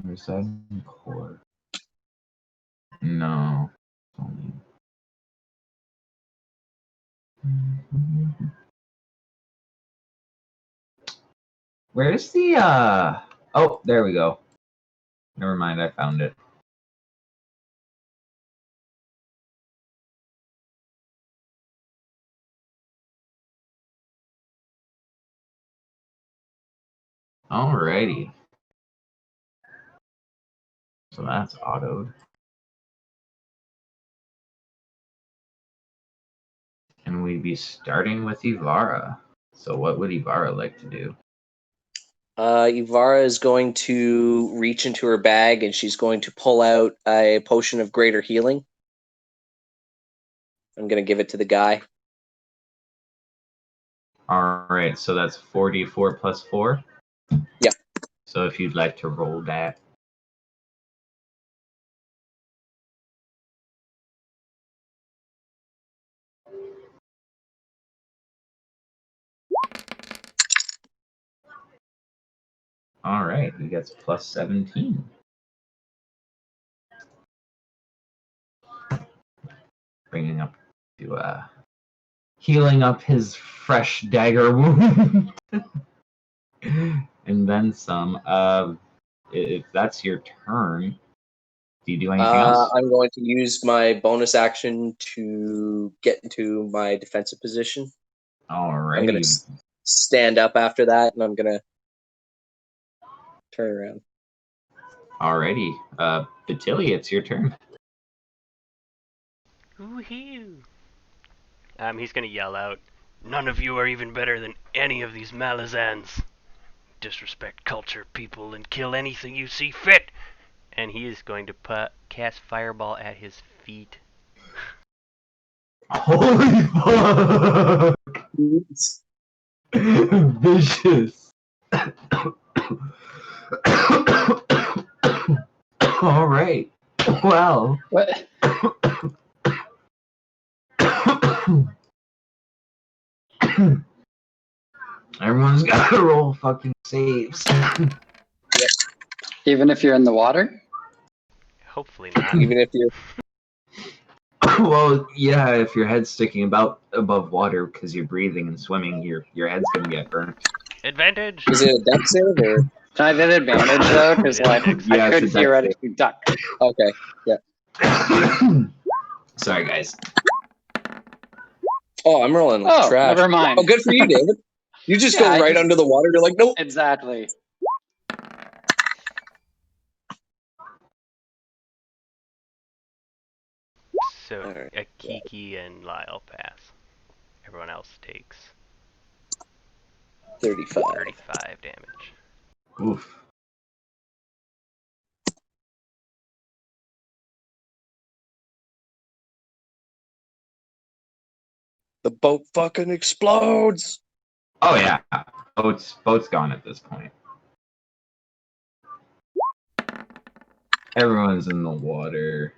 Residing core. No. Only. Where's the oh, there we go. Never mind, I found it. Alrighty. So that's autoed. And we'd be starting with Ivara. So what would Ivara like to do? Ivara is going to reach into her bag and she's going to pull out a potion of greater healing. I'm going to give it to the guy. Alright, so that's 44 plus 4? Yeah. So if you'd like to roll that. Alright, he gets plus 17. Bringing up to healing up his fresh dagger wound. And then some. If that's your turn, do you do anything else? I'm going to use my bonus action to get into my defensive position. I'm going Alrighty. to stand up after that and I'm going to turn around. Alrighty. Batilli, it's your turn. Woohoo! He's gonna yell out, "None of you are even better than any of these Malazans. Disrespect culture, people, and kill anything you see fit!" And he is going to cast Fireball at his feet. Holy fuck! Vicious. Alright. Well. What? Everyone's got to roll fucking saves. Even if you're in the water? Hopefully not. Even if you're Well, yeah, if your head's sticking about above water because you're breathing and swimming, your head's gonna get burnt. Advantage! is it a deck save or Can I get advantage though? Because like Yeah, I it's a could dex theoretically duck. okay? Sorry, guys. Oh, I'm rolling like Oh, trash. never mind. Oh, good for you, David. You just Yeah, go I right just- under the water. You're like, nope. Exactly. So, Alright. Kiki and Lyle pass. Everyone else takes 35. 35 damage. Oof. The boat fucking explodes. Oh yeah, boat's gone at this point. Everyone's in the water.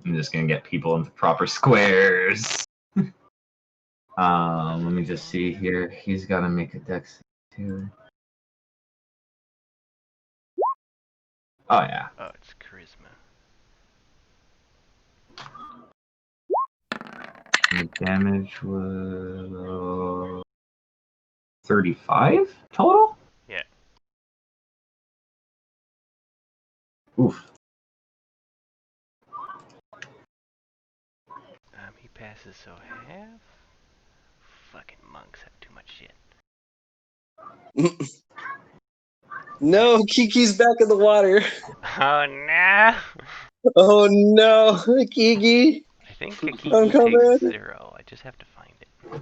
I'm just gonna get people into proper squares. Let me just see here. He's gotta make a dex too. Oh yeah. Oh, it's charisma. And the damage was 35 total? Yeah. Oof. He passes, so half? Fucking monks have too much shit. No, Kiki's back in the water. Oh no! Oh no, Kiki. I think Kiki I'm coming. takes 0. I just have to find it.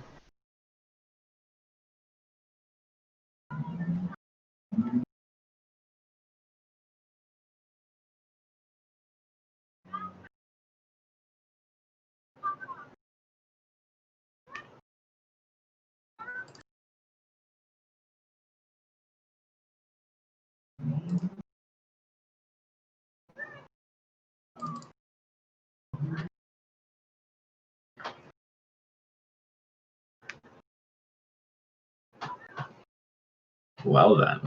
Well then.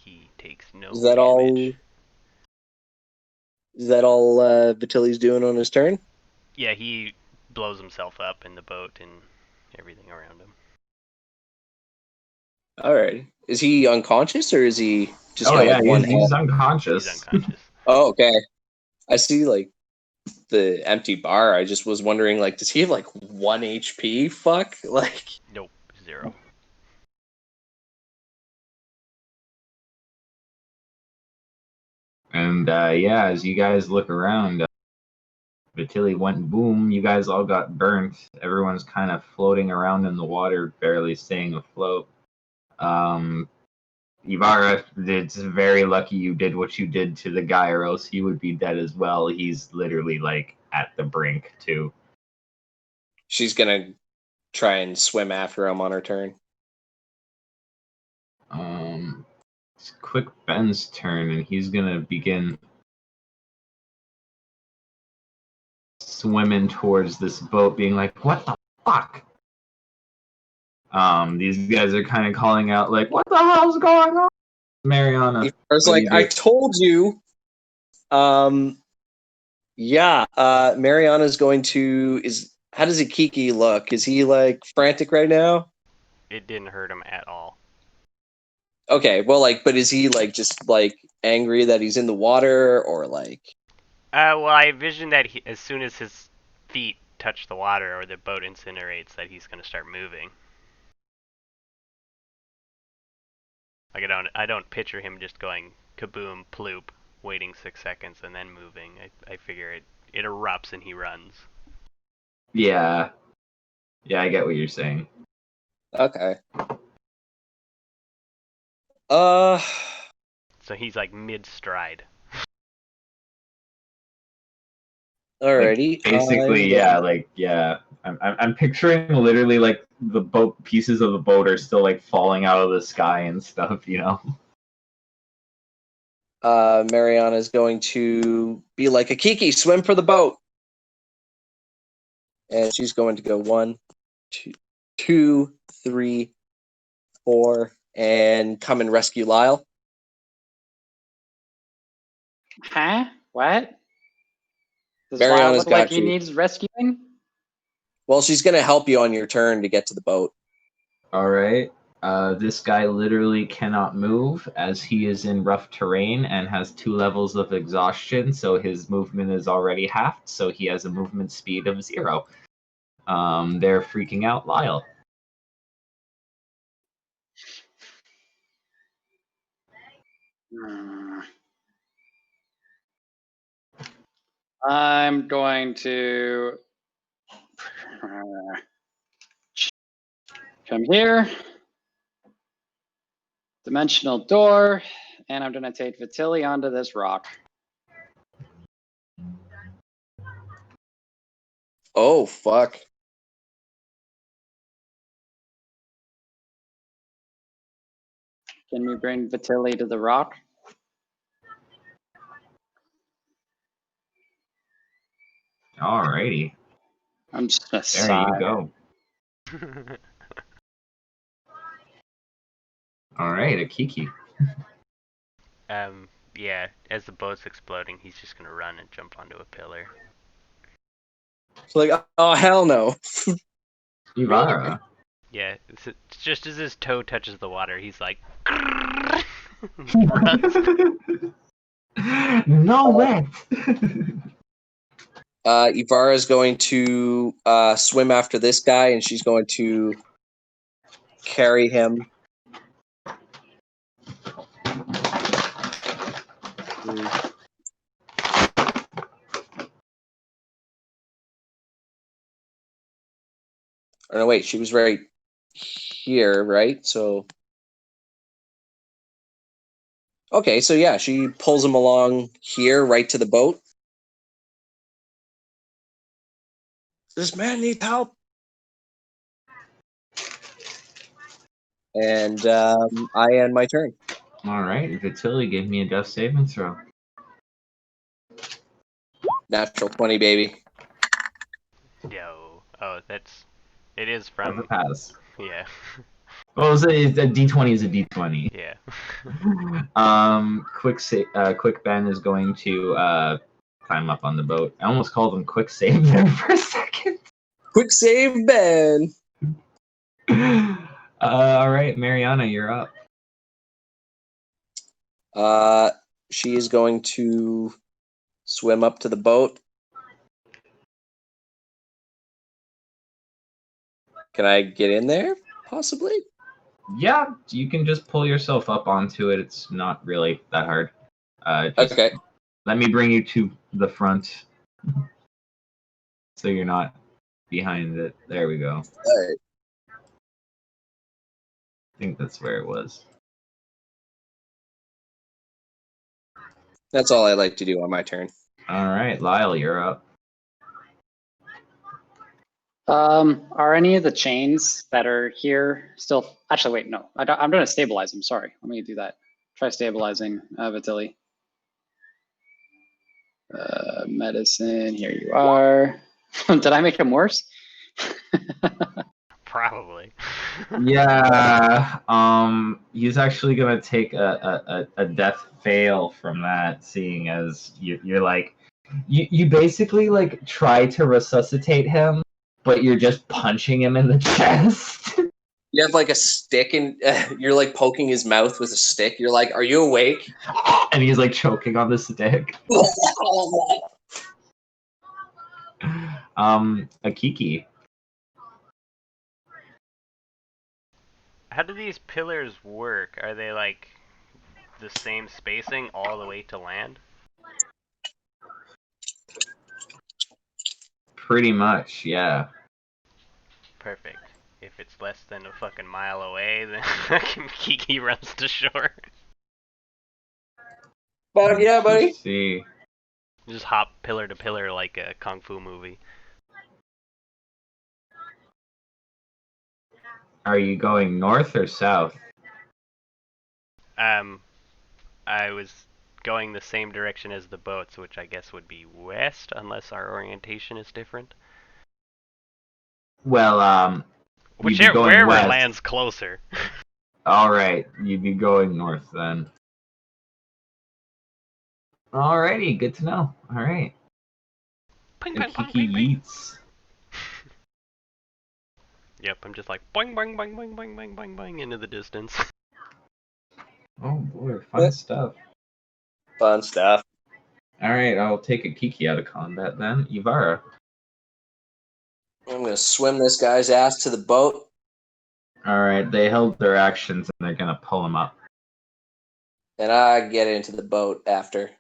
he takes no Is that damage. Is that all Vitili's doing on his turn? Yeah, he blows himself up in the boat and everything around him. All right. Is he unconscious or is he just Oh got yeah, like one he's hand? unconscious. He's unconscious. Oh, okay. I see like the empty bar. I just was wondering, like, does he have like 1 HP? Fuck. Like, Nope, 0. And yeah, as you guys look around, Vitili went boom. You guys all got burnt. Everyone's kind of floating around in the water, barely staying afloat. Ibarra, it's very lucky you did what you did to the guy, or else he would be dead as well. He's literally like at the brink too. she's gonna try and swim after him on her turn. It's quick Ben's turn, and he's gonna begin swimming towards this boat, being like, "What the fuck?" These guys are kind of calling out, like, "What the hell's going on?" Mariana, I was what do like, you do? I told you. Yeah. Mariana's going to How does Ikiki look? Is he like frantic right now? It didn't hurt him at all. Okay. Well, like, but is he like just like angry that he's in the water or like? Well, I envision that as soon as his feet touch the water or the boat incinerates, that he's going to start moving. Like I don't picture him just going kaboom, ploop, waiting 6 seconds and then moving. I figure it erupts and he runs. Yeah, I get what you're saying. Okay. So he's like mid stride. Alrighty. Basically, yeah, like yeah. I'm picturing literally like the boat pieces of the boat are still like falling out of the sky and stuff, you know. Mariana's going to be like, Akiki, swim for the boat. And she's going to go 1, 2, 3, 4, and come and rescue Lyle. Huh? What? Does Lyle Mariana's look like got he you. needs rescuing? Well, she's going to help you on your turn to get to the boat. All right. This guy literally cannot move as he is in rough terrain and has 2 levels of exhaustion, so his movement is already halved, so he has a movement speed of 0. They're freaking out Lyle. I'm going to come here, dimensional door, and I'm going to take Vitili onto this rock. Oh, fuck. Can we bring Vitili to the rock? Alrighty. I'm just going to There sigh. you go. Alright, Akiki. Yeah, as the boat's exploding, he's just gonna run and jump onto a pillar. It's like, oh, hell no. Ivara. Yeah, it's just as his toe touches the water, he's like, runs. No way. Ivara is going to swim after this guy, and she's going to carry him. Oh, no, wait, she was right here, right? So, okay, so yeah, she pulls him along here, right to the boat. This man needs help. And I end my turn. Alright, Vitili gave me a death saving throw. Natural 20, baby. Yo, oh, it is Never from, pass. yeah. Well, a D20 is a D20. Yeah. Quick Ben is going to climb up on the boat. I almost called him Quick Save there for a second. Quick save, Ben. All right, Mariana, you're up. She is going to swim up to the boat. Can I get in there? Possibly. Yeah, you can just pull yourself up onto it. It's not really that hard. Just Okay. let me bring you to the front, so you're not behind it. There we go. All right. I think that's where it was. That's all I like to do on my turn. All right, Lyle, you're up. Are any of the chains that are here still? Actually, wait, no. I'm going to stabilize them. Sorry. Let me do that. Try stabilizing Vitili. Medicine. Here you are. Did I make him worse? Probably. Yeah, he's actually gonna take a death fail from that, seeing as you're like, you basically like try to resuscitate him, but you're just punching him in the chest. You have like a stick and you're like poking his mouth with a stick. You're like, "Are you awake?" And he's like choking on the stick. Akiki. How do these pillars work? Are they like the same spacing all the way to land? Pretty much, yeah. Perfect. If it's less than a fucking mile away, then Kiki runs to shore. But yeah, buddy. Let's see. Just hop pillar to pillar like a kung fu movie. Are you going north or south? I was going the same direction as the boats, which I guess would be west, unless our orientation is different. Well, you'd be Whichever, going wherever west. lands closer. All right, you'd be going north then. Alrighty, good to know. All right. Ping, ping, ping, Kiki ping, ping. Yeats. Yep, I'm just like boing, boing, boing, boing, boing, boing, boing, boing into the distance. Oh boy, fun stuff. Fun stuff. All right, I'll take a Kiki out of combat then. Ivara. I'm gonna swim this guy's ass to the boat. All right, they held their actions and they're gonna pull him up. And I get into the boat after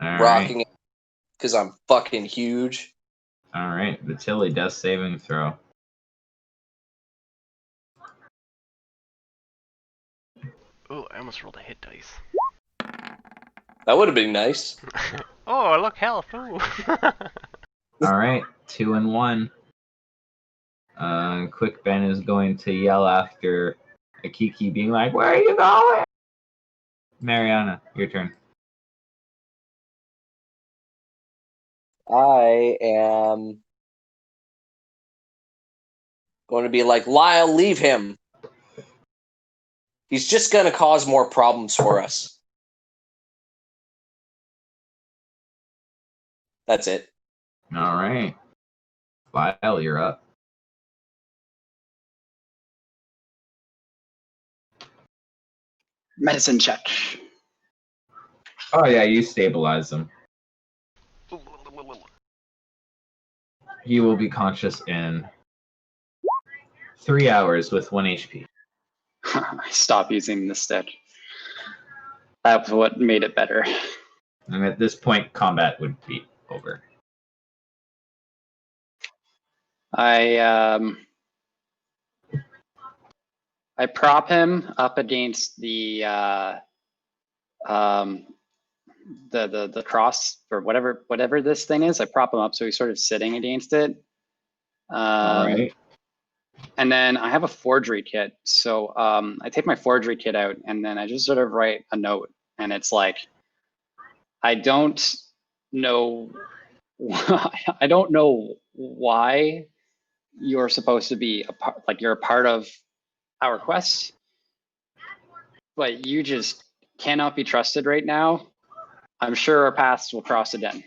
All rocking right. it because I'm fucking huge. All right, the Tilly death saving throw. Ooh, I almost rolled a hit dice. That would have been nice. Oh, look, health. Ooh. All right, 2 and 1. Quick Ben is going to yell after Akiki, being like, "Where are you going?" Mariana, your turn. I am going to be like, Lyle, leave him. He's just going to cause more problems for us. That's it. All right. Lyle, you're up. Medicine check. Oh yeah, you stabilize him. He will be conscious in 3 hours with 1 HP. Stop using the stick. That's what made it better. And at this point, combat would be over. I prop him up against the cross or whatever this thing is. I prop him up so he's sort of sitting against it. All right. And then I have a forgery kit. So I take my forgery kit out and then I just sort of write a note. And it's like, I don't know why you're supposed to be a part, like you're a part of our quest, but you just cannot be trusted right now. I'm sure our paths will cross again.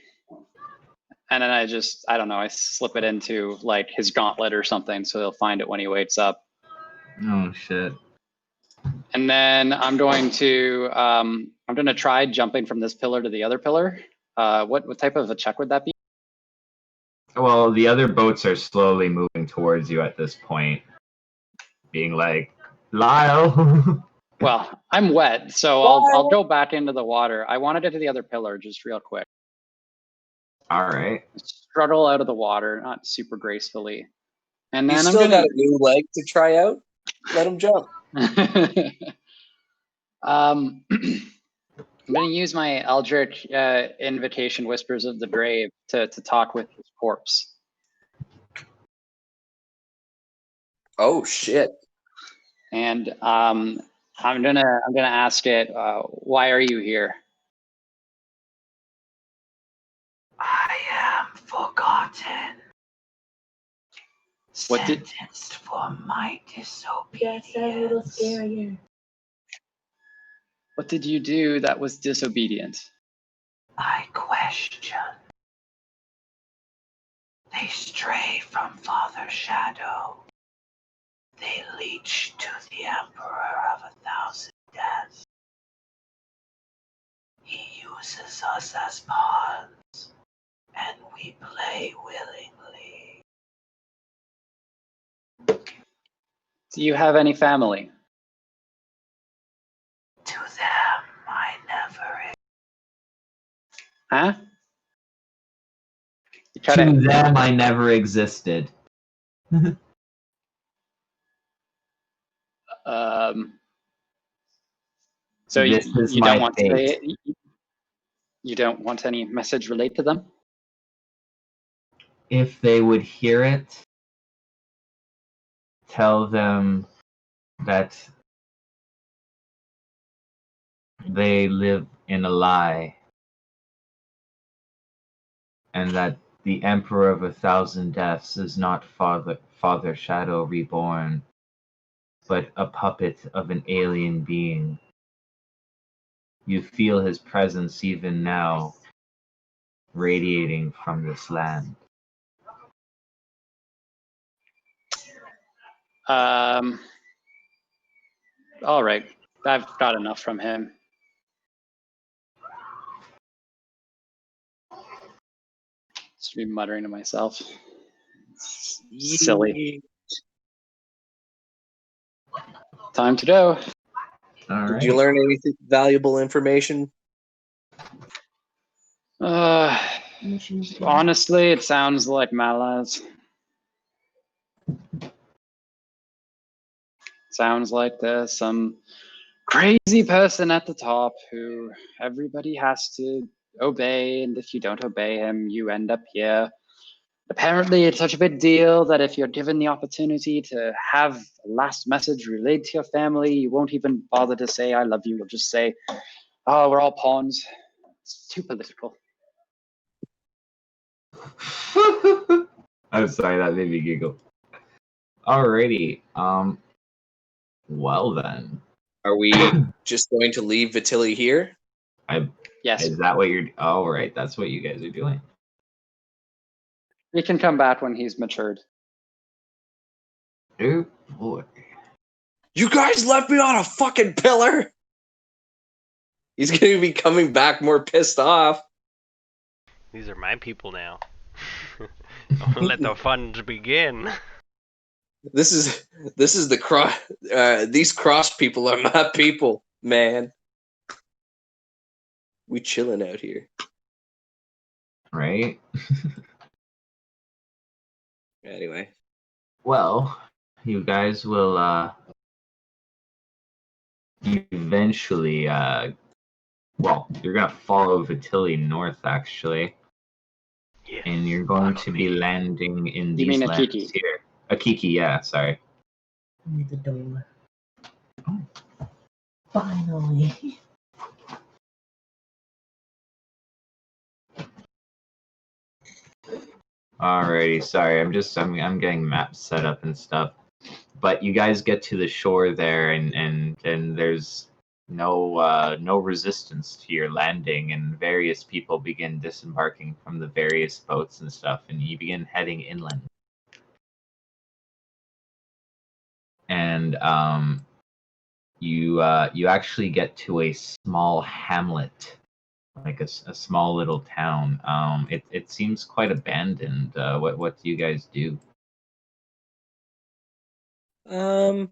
And then I don't know, I slip it into like his gauntlet or something, so he'll find it when he wakes up. Oh shit. And then I'm going to try jumping from this pillar to the other pillar. What type of a check would that be? Well, the other boats are slowly moving towards you at this point, being like, Lyle. Well, I'm wet, so I'll go back into the water. I want to get to the other pillar just real quick. All right. Struggle out of the water, not super gracefully. And He's then still got a new leg to try out. Let him jump. I'm going to use my Eldritch Invocation Whispers of the Grave to talk with his corpse. Oh shit! And I'm gonna ask it, why are you here? I am forgotten. What did- Sentenced for my Yes, that's a little disobedience. scarier. What did you do that was disobedient? I question. They stray from Father Shadow. They leech to the Emperor of 1,000 deaths. He uses us as pawns, and we play willingly. Do you have any family? To them, I never. Huh? You try To to, them, I never existed. so This is you my don't want fate. you don't want any message relayed to them? If they would hear it, tell them that they live in a lie, and that the Emperor of 1,000 Deaths is not Father Shadow reborn, but a puppet of an alien being. You feel his presence even now, radiating from this land. All right, I've got enough from him. Just be muttering to myself. Silly. Time to go. All Did right. you learn anything valuable information? Missions. Honestly, it sounds like Malaz. Sounds like there's some crazy person at the top who everybody has to obey, and if you don't obey him, you end up here. Apparently, it's such a big deal that if you're given the opportunity to have a last message relayed to your family, you won't even bother to say, I love you. You'll just say, oh, we're all pawns. It's too political. I'm sorry, that made me giggle. Alrighty. Well then. Are we just going to leave Vitili here? Yes, Is that what you're? Oh, right. That's what you guys are doing. he can come back when he's matured. Oh boy. You guys left me on a fucking pillar. He's gonna be coming back more pissed off. These are my people now. Let the fun begin. This is the cross. These cross people are my people, man. We chilling out here. Right. Anyway, Well, you guys will eventually well, you're gonna follow Vitili north actually. Yes, And you're going follow to me. be landing in You these mean lands Akiki? here. Akiki, yeah, sorry. Need the door. Finally. Alrighty, sorry, I'm getting maps set up and stuff. But you guys get to the shore there, and there's no resistance to your landing, and various people begin disembarking from the various boats and stuff, and you begin heading inland. And you actually get to a small hamlet, like a small little town. It seems quite abandoned. What do you guys do? I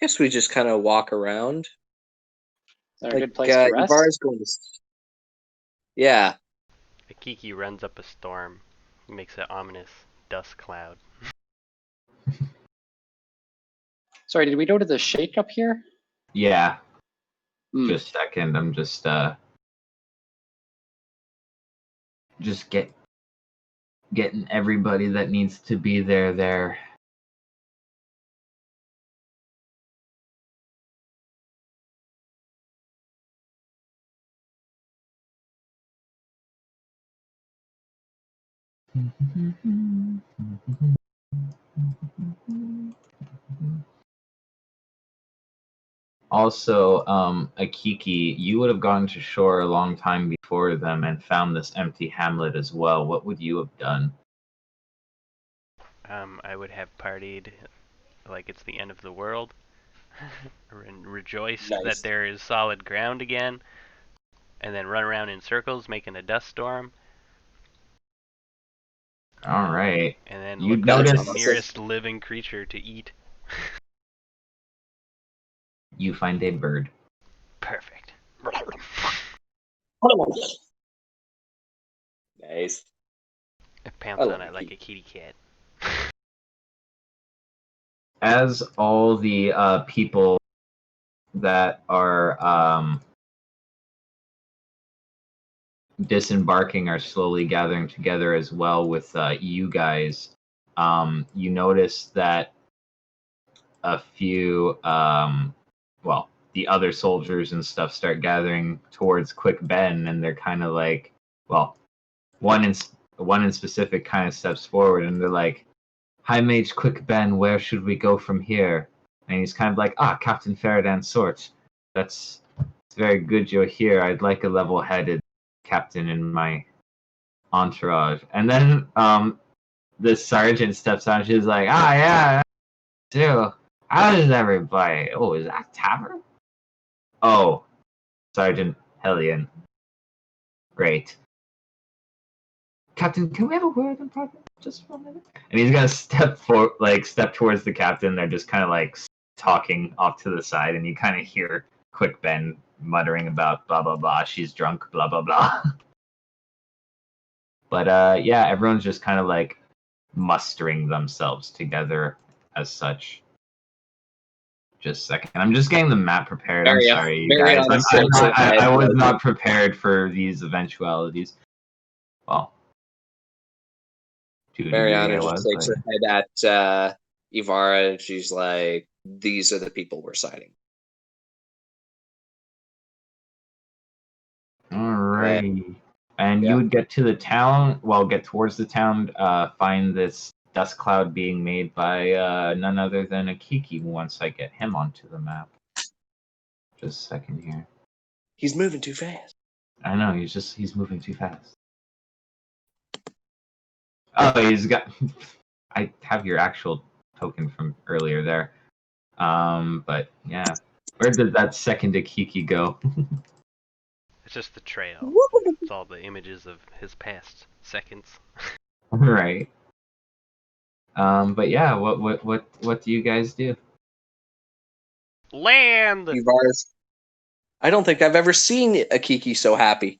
guess we just kind of walk around. Is there a good place to rest? Ibarra's going to. Yeah. Akiki runs up a storm. He makes an ominous dust cloud. Sorry, did we go to the shake up here? Yeah. Hmm. Just a second. I'm just getting everybody that needs to be there. Also, Akiki, you would have gone to shore a long time before them and found this empty hamlet as well. What would you have done? I would have partied like it's the end of the world, and rejoiced Nice. that there is solid ground again, and then run around in circles making a dust storm, All right. and then You look for the notice- nearest living creature to eat. You find a bird. Perfect. Nice. I pounce I on love it like Akiki. a kitty cat. As all the people that are disembarking are slowly gathering together as well with you guys, you notice that a few, the other soldiers and stuff start gathering towards Quick Ben, and they're kind of like, well, one in specific kind of steps forward, and they're like, "High Mage Quick Ben, where should we go from here?" And he's kind of like, Captain Faradan Sort. It's very good you're here. I'd like a level-headed captain in my entourage. And then the sergeant steps on. She's like, yeah, too. How is everybody? Oh, is that Tavern? Oh, Sergeant Hellion. Great. Captain, can we have a word in private just for a minute? And he's gonna step towards the captain. They're just kind of like talking off to the side, and you kind of hear Quick Ben muttering about blah blah blah. She's drunk, blah blah blah. But yeah, everyone's just kind of like mustering themselves together as such. Just a second. I'm just getting the map prepared. I'm sorry, you guys. I was not prepared for these eventualities. Well, to a degree I Mariana was, just shakes but- her head at Ivara, and she's like, "These are the people we're citing." Alrighty. And Yeah. you would get to the town, get towards the town, find this dust cloud being made by none other than Akiki once I get him onto the map. Just a second here. He's moving too fast. I know, he's moving too fast. Oh, he's got I have your actual token from earlier there. But yeah. Where did that second Akiki go? It's just the trail. It's all the images of his past seconds. Right. But yeah, what do you guys do? Land! Ivara's. I don't think I've ever seen Akiki so happy.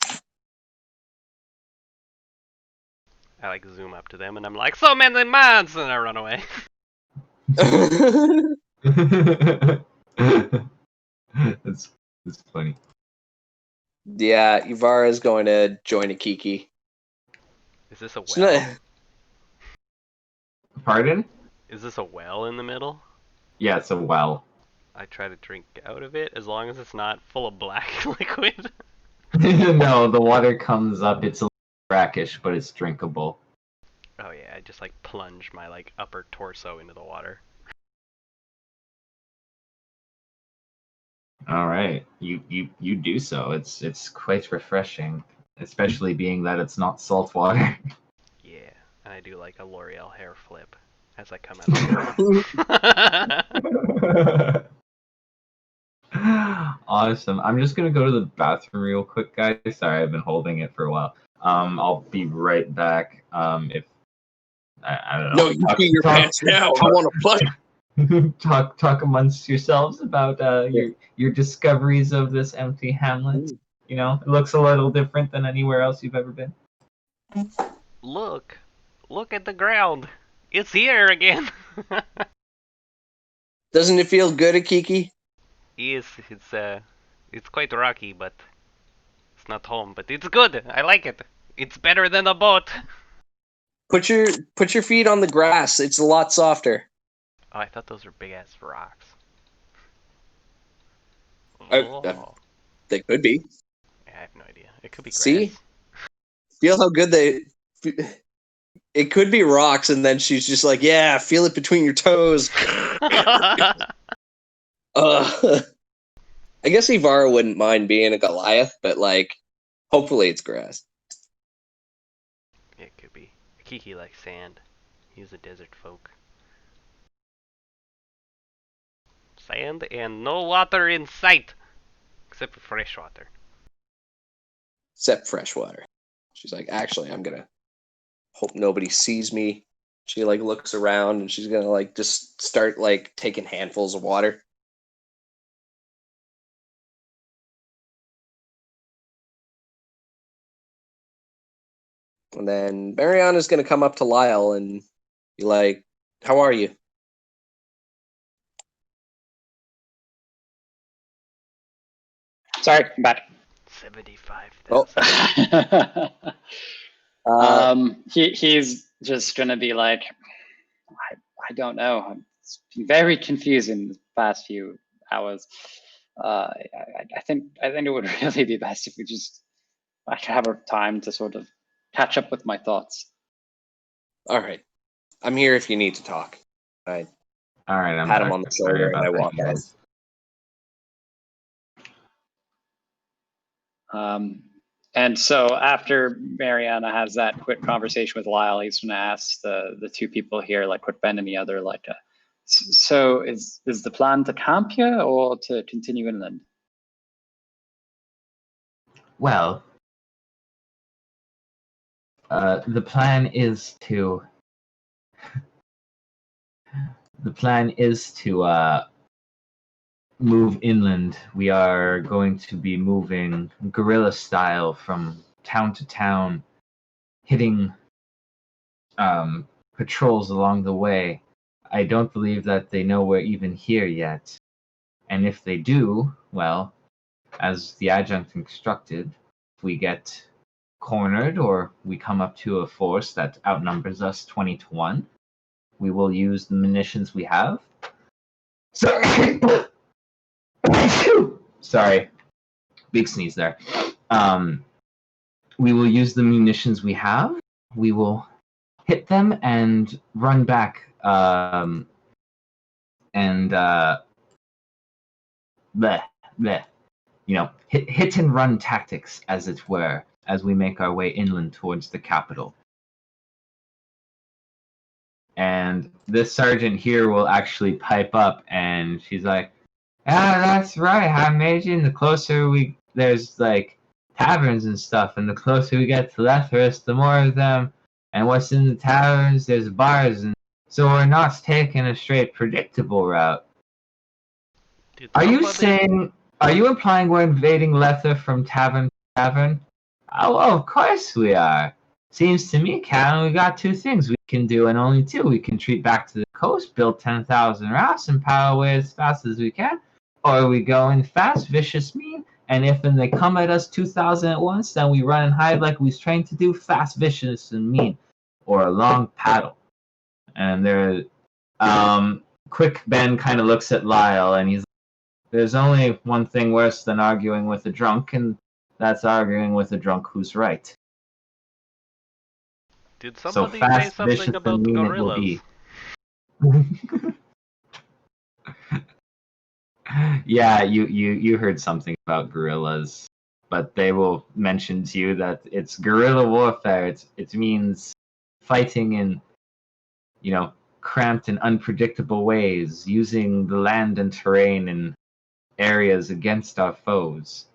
I like zoom up to them and I'm like, so many months! And I run away. That's funny. Yeah, Ivara's going to join Akiki. Is this a She's well? not- Pardon? Is this a well in the middle? Yeah, it's a well. I try to drink out of it as long as it's not full of black liquid. No, the water comes up. It's a little brackish, but it's drinkable. Oh yeah, I just like plunge my like upper torso into the water. All right, you do so. It's quite refreshing, especially being that it's not salt water. Yeah, and I do like a L'Oreal hair flip as I come out of the water. Awesome. I'm just gonna go to the bathroom real quick, guys. Sorry, I've been holding it for a while. I'll be right back. If I don't No, know. you pee your pants now. I want to play. Talk amongst yourselves about your discoveries of this empty hamlet. You know, it looks a little different than anywhere else you've ever been. Look at the ground. It's here again. Doesn't it feel good, Akiki? Yes, it's quite rocky, but it's not home. But it's good. I like it. It's better than a boat. Put your feet on the grass. It's a lot softer. Oh, I thought those were big ass rocks. They could be. I have no idea. It could be grass. See? Feel how good they. It could be rocks, and then she's just like, "Yeah, feel it between your toes." I guess Ivara wouldn't mind being a Goliath, but like, hopefully it's grass. It could be. Kiki likes sand. He's a desert folk. Sand and no water in sight, except for fresh water. Except freshwater. She's like, actually, I'm gonna hope nobody sees me. She like looks around and she's gonna like just start like taking handfuls of water. And then Mariana's gonna come up to Lyle and be like, "How are you?" Sorry, I'm back. 75,000. He's just gonna be like, I don't know. It's been very confusing the past few hours. I think it would really be best if I could have a time to sort of catch up with my thoughts. All right, I'm here if you need to talk. I All right, I'm pat him back. on the Sorry shoulder about and I that, walk out. guys. And so after Mariana has that quick conversation with Lyle, he's going to ask the two people here, like Quick-Ben and the other, like, so is the plan to camp here or to continue inland? Well, the plan is to move inland. We are going to be moving guerrilla style from town to town, hitting patrols along the way. I don't believe that they know we're even here yet. And if they do, well, as the adjunct instructed, if we get cornered or we come up to a force that outnumbers us 20 to 1, we will use the munitions we have. Sorry. Sorry. Big sneeze there. We will use the munitions we have. We will hit them and run back. Hit and run tactics, as it were, as we make our way inland towards the capital. And this sergeant here will actually pipe up, and she's like, "Yeah, that's right. I imagine the closer there's like taverns and stuff, and the closer we get to Lethris, the more of them. And what's in the taverns, there's bars, and so we're not taking a straight predictable route." Dude, Are you implying we're invading Lether from tavern to tavern? Oh, of course we are. Seems to me, Captain, we got two things we can do, and only two. We can retreat back to the coast, build 10,000 rafts, and power away as fast as we can. Or we go in fast, vicious, mean, and if they come at us 2,000 at once, then we run and hide like we was trained to do, fast, vicious, and mean. Or a long paddle. And Quick-Ben kind of looks at Lyle, and he's like, "There's only one thing worse than arguing with a drunk, and that's arguing with a drunk who's right." Did So somebody say fast, something vicious, about and mean it will gorillas? be. Yeah, you heard something about gorillas, but they will mention to you that it's guerrilla warfare. It means fighting in, cramped and unpredictable ways, using the land and terrain and areas against our foes.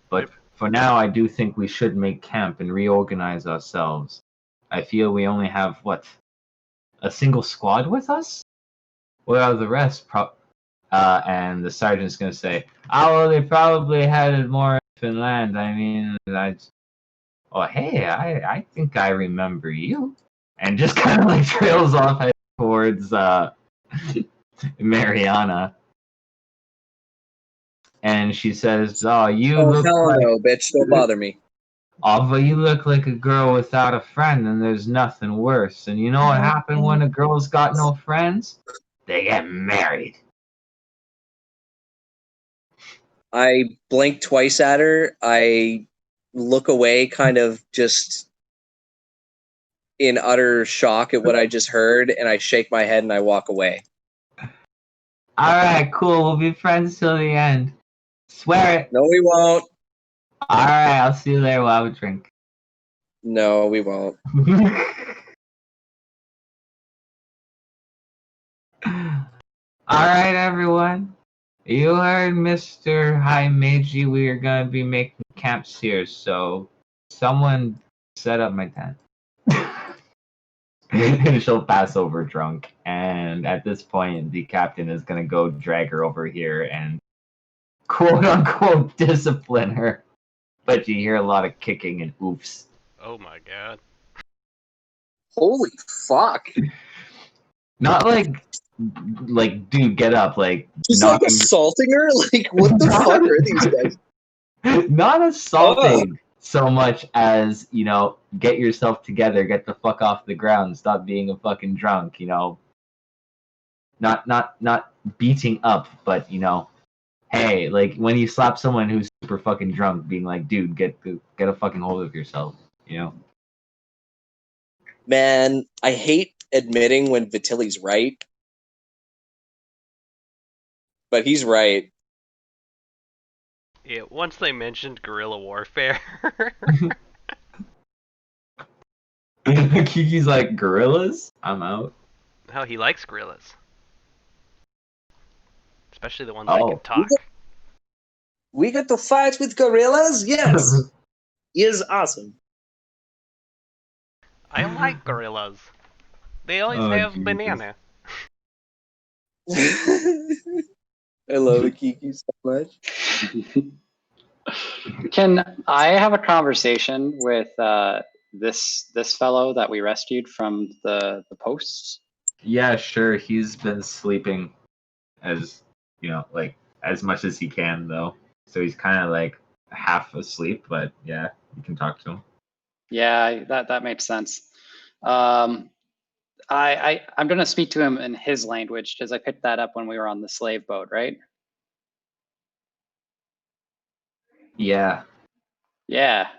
But for now, I do think we should make camp and reorganize ourselves. I feel we only have, a single squad with us? Where are the rest? And the sergeant's going to say, oh, well, they probably headed more inland. I mean, hey, I think I remember you. And just kind of like trails off towards Mariana. And she says, oh, you Oh look hell like... no, bitch! Don't bother me. Oh, but you look like a girl without a friend, and there's nothing worse. And you know what happened when a girl's got no friends? They get married. I blink twice at her. I look away, kind of just in utter shock at what I just heard, and I shake my head and I walk away. All right, cool. We'll be friends till the end. Swear it. No, we won't. All right, I'll see you later. We'll have a drink. No, we won't. All right, everyone. You heard Mr. Haimeiji. We are going to be making camps here, so someone set up my tent. And she'll pass over drunk. And at this point, the captain is going to go drag her over here and quote unquote discipline her. But you hear a lot of kicking and oofs. Oh my god. Holy fuck! Not like dude, get up, like Just like assaulting her? Like, what the fuck are these guys? Not assaulting so much as, get yourself together, get the fuck off the ground, stop being a fucking drunk, Not beating up, but hey, like when you slap someone who's super fucking drunk, being like, dude, get a fucking hold of yourself, Man, I hate admitting when Vitili's right. But he's right. Yeah, once they mentioned guerrilla warfare. Kiki's like, gorillas? I'm out. Oh, he likes gorillas. Especially the ones that can talk. We get to fight with gorillas? Yes! Is awesome. I like gorillas. They always have Jesus. banana. I love it, Kiki, so much. Can I have a conversation with this fellow that we rescued from the posts? Yeah, sure. He's been sleeping as as much as he can though. So he's kind of like half asleep, but yeah, you can talk to him. Yeah, that makes sense. I'm gonna speak to him in his language because I picked that up when we were on the slave boat, right? Yeah. Yeah.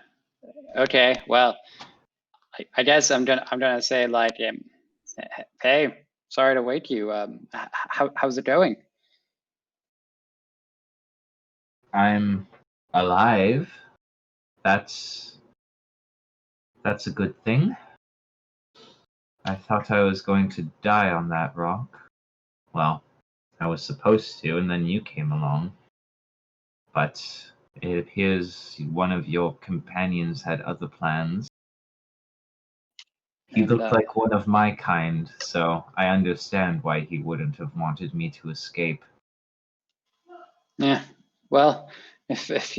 Okay. Well, I guess I'm gonna say like, hey, sorry to wake you. How's it going? I'm alive. That's a good thing. I thought I was going to die on that rock. Well, I was supposed to, and then you came along. But it appears one of your companions had other plans. He And, looked like one of my kind, so I understand why he wouldn't have wanted me to escape. Yeah. Well, if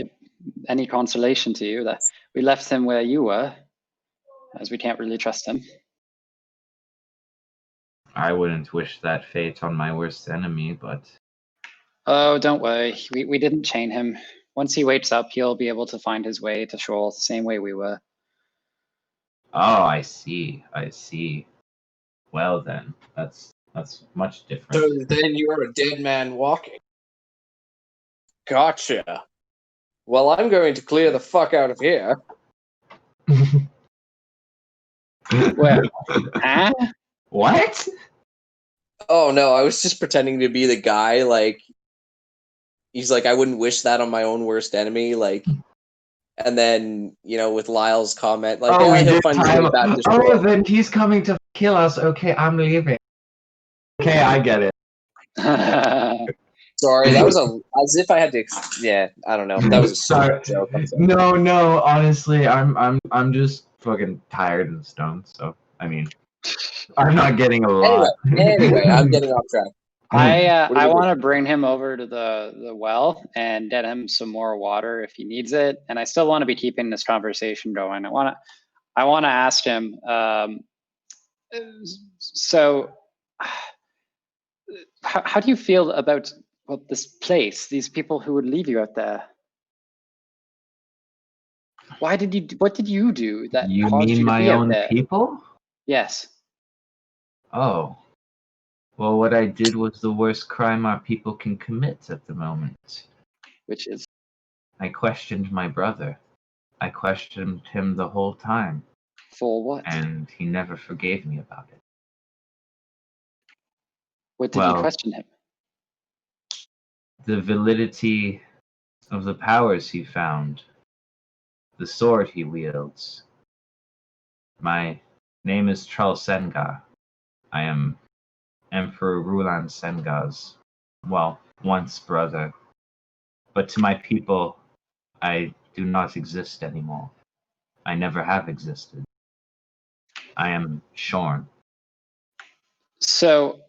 any consolation to you, that we left him where you were, as we can't really trust him. I wouldn't wish that fate on my worst enemy, but... Oh, don't worry. We didn't chain him. Once he wakes up, he'll be able to find his way to shore the same way we were. Oh, I see. Well then, that's much different. So then you're a dead man walking. Gotcha. Well, I'm going to clear the fuck out of here. Where? Huh? What? Oh no, I was just pretending to be the guy. Like he's like, I wouldn't wish that on my own worst enemy. Like, and then with Lyle's comment, like, we he'll did find his time. way back to Oh, shore. then he's coming to kill us. Okay, I'm leaving. Okay, I get it. Sorry, that was as if I had to. Yeah, I don't know. That was a Sorry. stupid joke. I'm sorry. No. Honestly, I'm just fucking tired and stoned. So I mean, I'm not getting a lot. Anyway, I'm getting off track. I What do we do? want to bring him over to the well and get him some more water if he needs it. And I still want to be keeping this conversation going. I want to ask him. So, how do you feel about this place? These people who would leave you out there. What did you do that You caused mean you to my be out own there? people? Yes. Oh. Well, what I did was the worst crime our people can commit at the moment. Which is? I questioned my brother. I questioned him the whole time, For what? and he never forgave me about it. What did you Well, question him? The validity of the powers he found, the sword he wields. My name is Charles Senga. I am Emperor Rulan Senga's, once brother. But to my people, I do not exist anymore. I never have existed. I am shorn. So,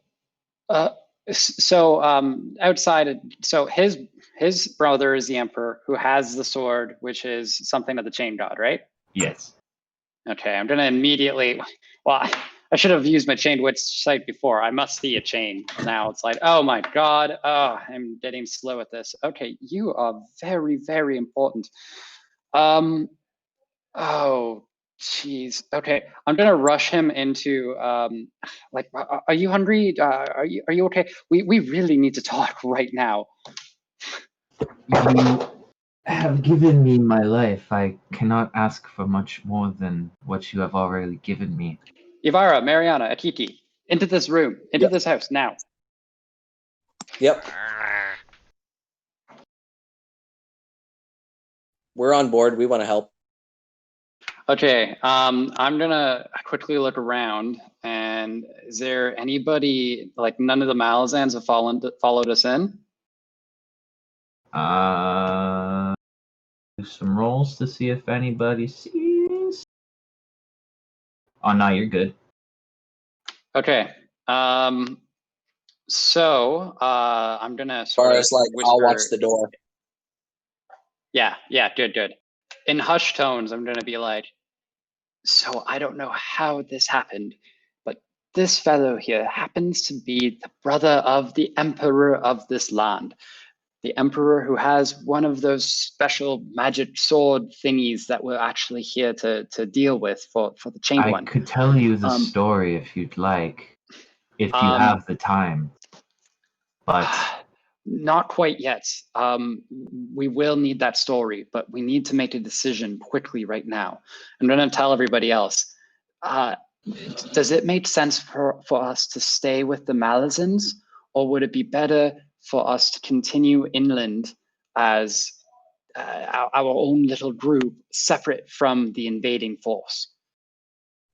outside, so his brother is the emperor who has the sword, which is something of the chain god, right? Yes. Okay, I'm gonna immediately. Well, I should have used my chained wits sight before. I must see a chain. Now it's like, oh my god, I'm getting slow at this. Okay, you are very, very important. Oh, jeez. Okay, I'm gonna rush him into like, are you hungry? Are you okay? We really need to talk right now. You have given me my life. I cannot ask for much more than what you have already given me. Ivara, Mariana, Akiki, into this room, into this house now. Yep, we're on board. We want to help. Okay, I'm gonna quickly look around, and is there anybody, like none of the Malazans have followed us in? Do some rolls to see if anybody sees. Oh no, you're good. Okay, so I'm gonna As far sort of as like, whisper. I'll watch the door. Yeah, good. In hushed tones, I'm gonna be like, so I don't know how this happened, but this fellow here happens to be the brother of the emperor of this land. The emperor who has one of those special magic sword thingies that we're actually here to deal with for the chained I one. could tell you the story if you'd like, if you have the time. But not quite yet. We will need that story, but we need to make a decision quickly right now. I'm going to tell everybody else. Does it make sense for us to stay with the Malazans, or would it be better for us to continue inland as our own little group, separate from the invading force?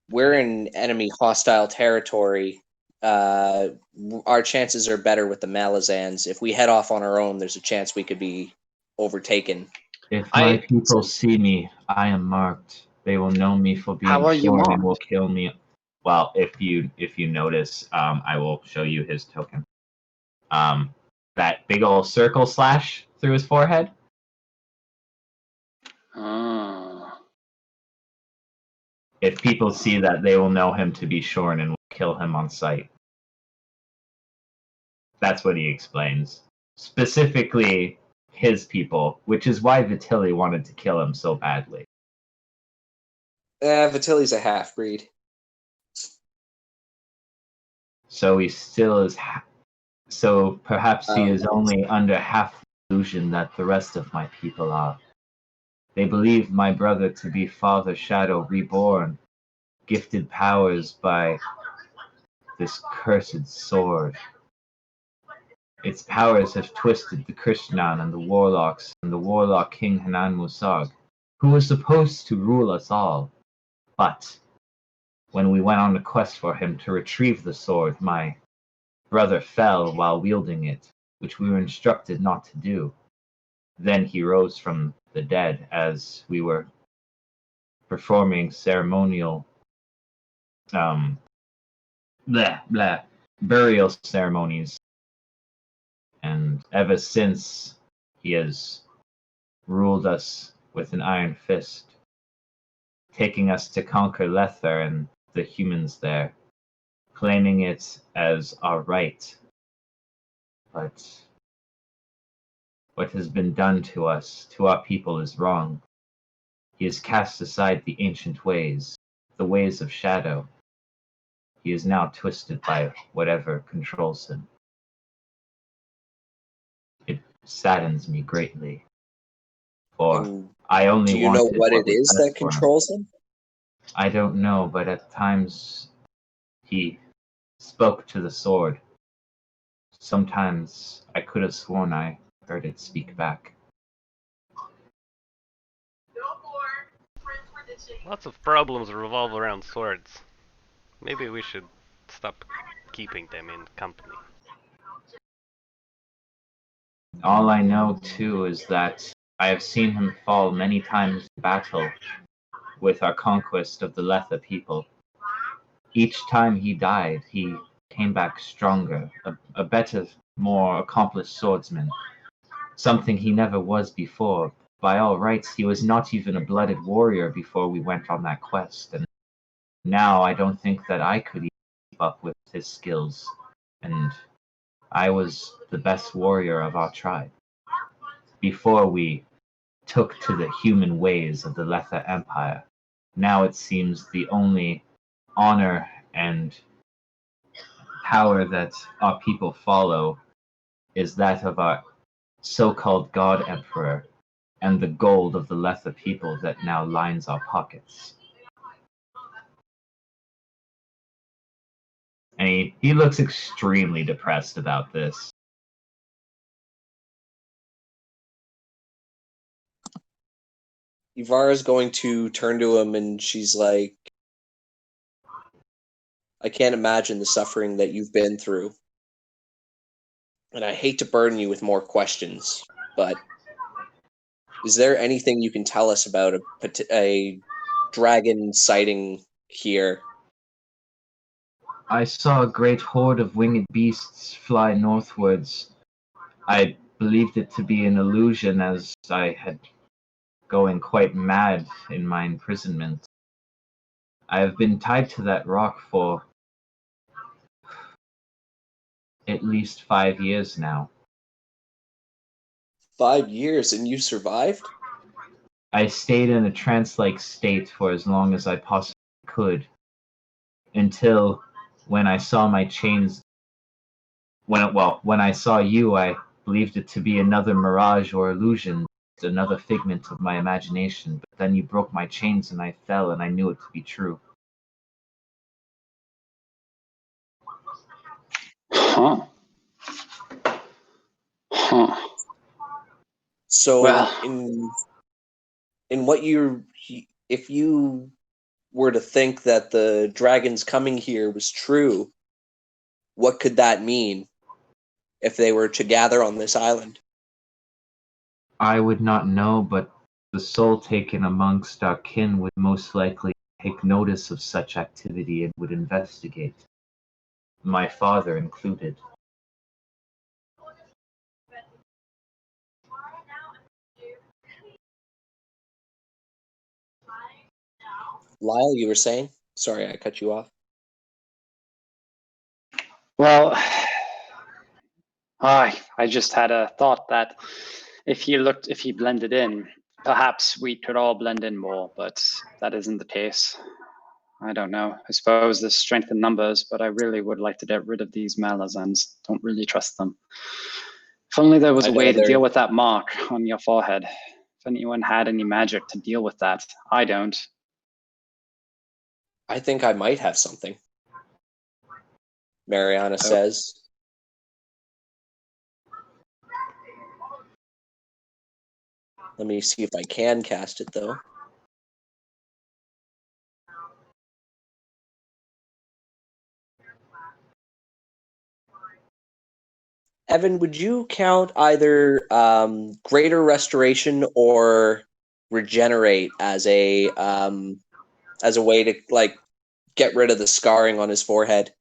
We're in enemy hostile territory. Our chances are better with the Malazans. If we head off on our own, there's a chance we could be overtaken. If my people see me, I am marked. They will know me for being shorn and will kill me. Well, if you notice, I will show you his token. That big old circle slash through his forehead. If people see that, they will know him to be shorn and will kill him on sight. That's what he explains. Specifically, his people, which is why Vitili wanted to kill him so badly. Vitili's a half-breed. So he still is... So perhaps he is only under half the illusion that the rest of my people are. They believe my brother to be Father Shadow reborn, gifted powers by this cursed sword. Its powers have twisted the Krishnan and the warlocks and the warlock King Hanan Musag, who was supposed to rule us all. But when we went on a quest for him to retrieve the sword, my brother fell while wielding it, which we were instructed not to do. Then he rose from the dead as we were performing ceremonial burial ceremonies. And ever since, he has ruled us with an iron fist, taking us to conquer Lether and the humans there, claiming it as our right. But what has been done to us, to our people, is wrong. He has cast aside the ancient ways, the ways of shadow. He is now twisted by whatever controls him. It saddens me greatly, for And I only do you know wanted what it was is best that for him. controls him? I don't know, but at times he spoke to the sword. Sometimes I could have sworn I heard it speak back. Lots of problems revolve around swords. Maybe we should stop keeping them in company. All I know, too, is that I have seen him fall many times in battle with our conquest of the Letha people. Each time he died, he came back stronger, a better, more accomplished swordsman, something he never was before. By all rights, he was not even a blooded warrior before we went on that quest, and now I don't think that I could even keep up with his skills, and I was the best warrior of our tribe. Before we took to the human ways of the Letha Empire, now it seems the only honor and power that our people follow is that of our so-called God Emperor and the gold of the Letha people that now lines our pockets. And he looks extremely depressed about this. Ivara's going to turn to him and she's like, I can't imagine the suffering that you've been through. And I hate to burden you with more questions, but is there anything you can tell us about a dragon sighting here? I saw a great horde of winged beasts fly northwards. I believed it to be an illusion, as I had going quite mad in my imprisonment. I have been tied to that rock for at least 5 years now. 5 years and you survived? I stayed in a trance-like state for as long as I possibly could, until when I saw my chains. When I saw you, I believed it to be another mirage or illusion, another figment of my imagination. But then you broke my chains and I fell, and I knew it to be true. Huh. Huh. So Well, in what if you were to think that the dragons coming here was true, what could that mean if they were to gather on this island? I would not know, but the soul taken amongst our kin would most likely take notice of such activity and would investigate. My father included. Lyle, you were saying? Sorry, I cut you off. well, I just had a thought that if he blended in, perhaps we could all blend in more, but that isn't the case. I don't know. I suppose there's strength in numbers, but I really would like to get rid of these Malazans. Don't really trust them. If only there was I a know way to they're- deal with that mark on your forehead. If anyone had any magic to deal with that, I don't. I think I might have something. Mariana says. Let me see if I can cast it, though. Evan, would you count either Greater Restoration or Regenerate as a way to like get rid of the scarring on his forehead?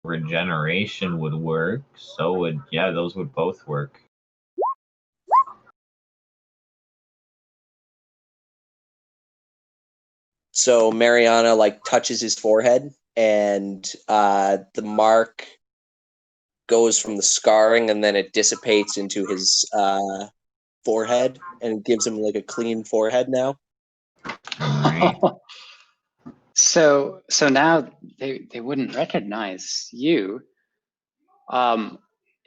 Regeneration would work. So would, yeah, those would both work. So Mariana like touches his forehead, and the mark goes from the scarring, and then it dissipates into his forehead, and gives him like a clean forehead now. Alright. So now they wouldn't recognize you.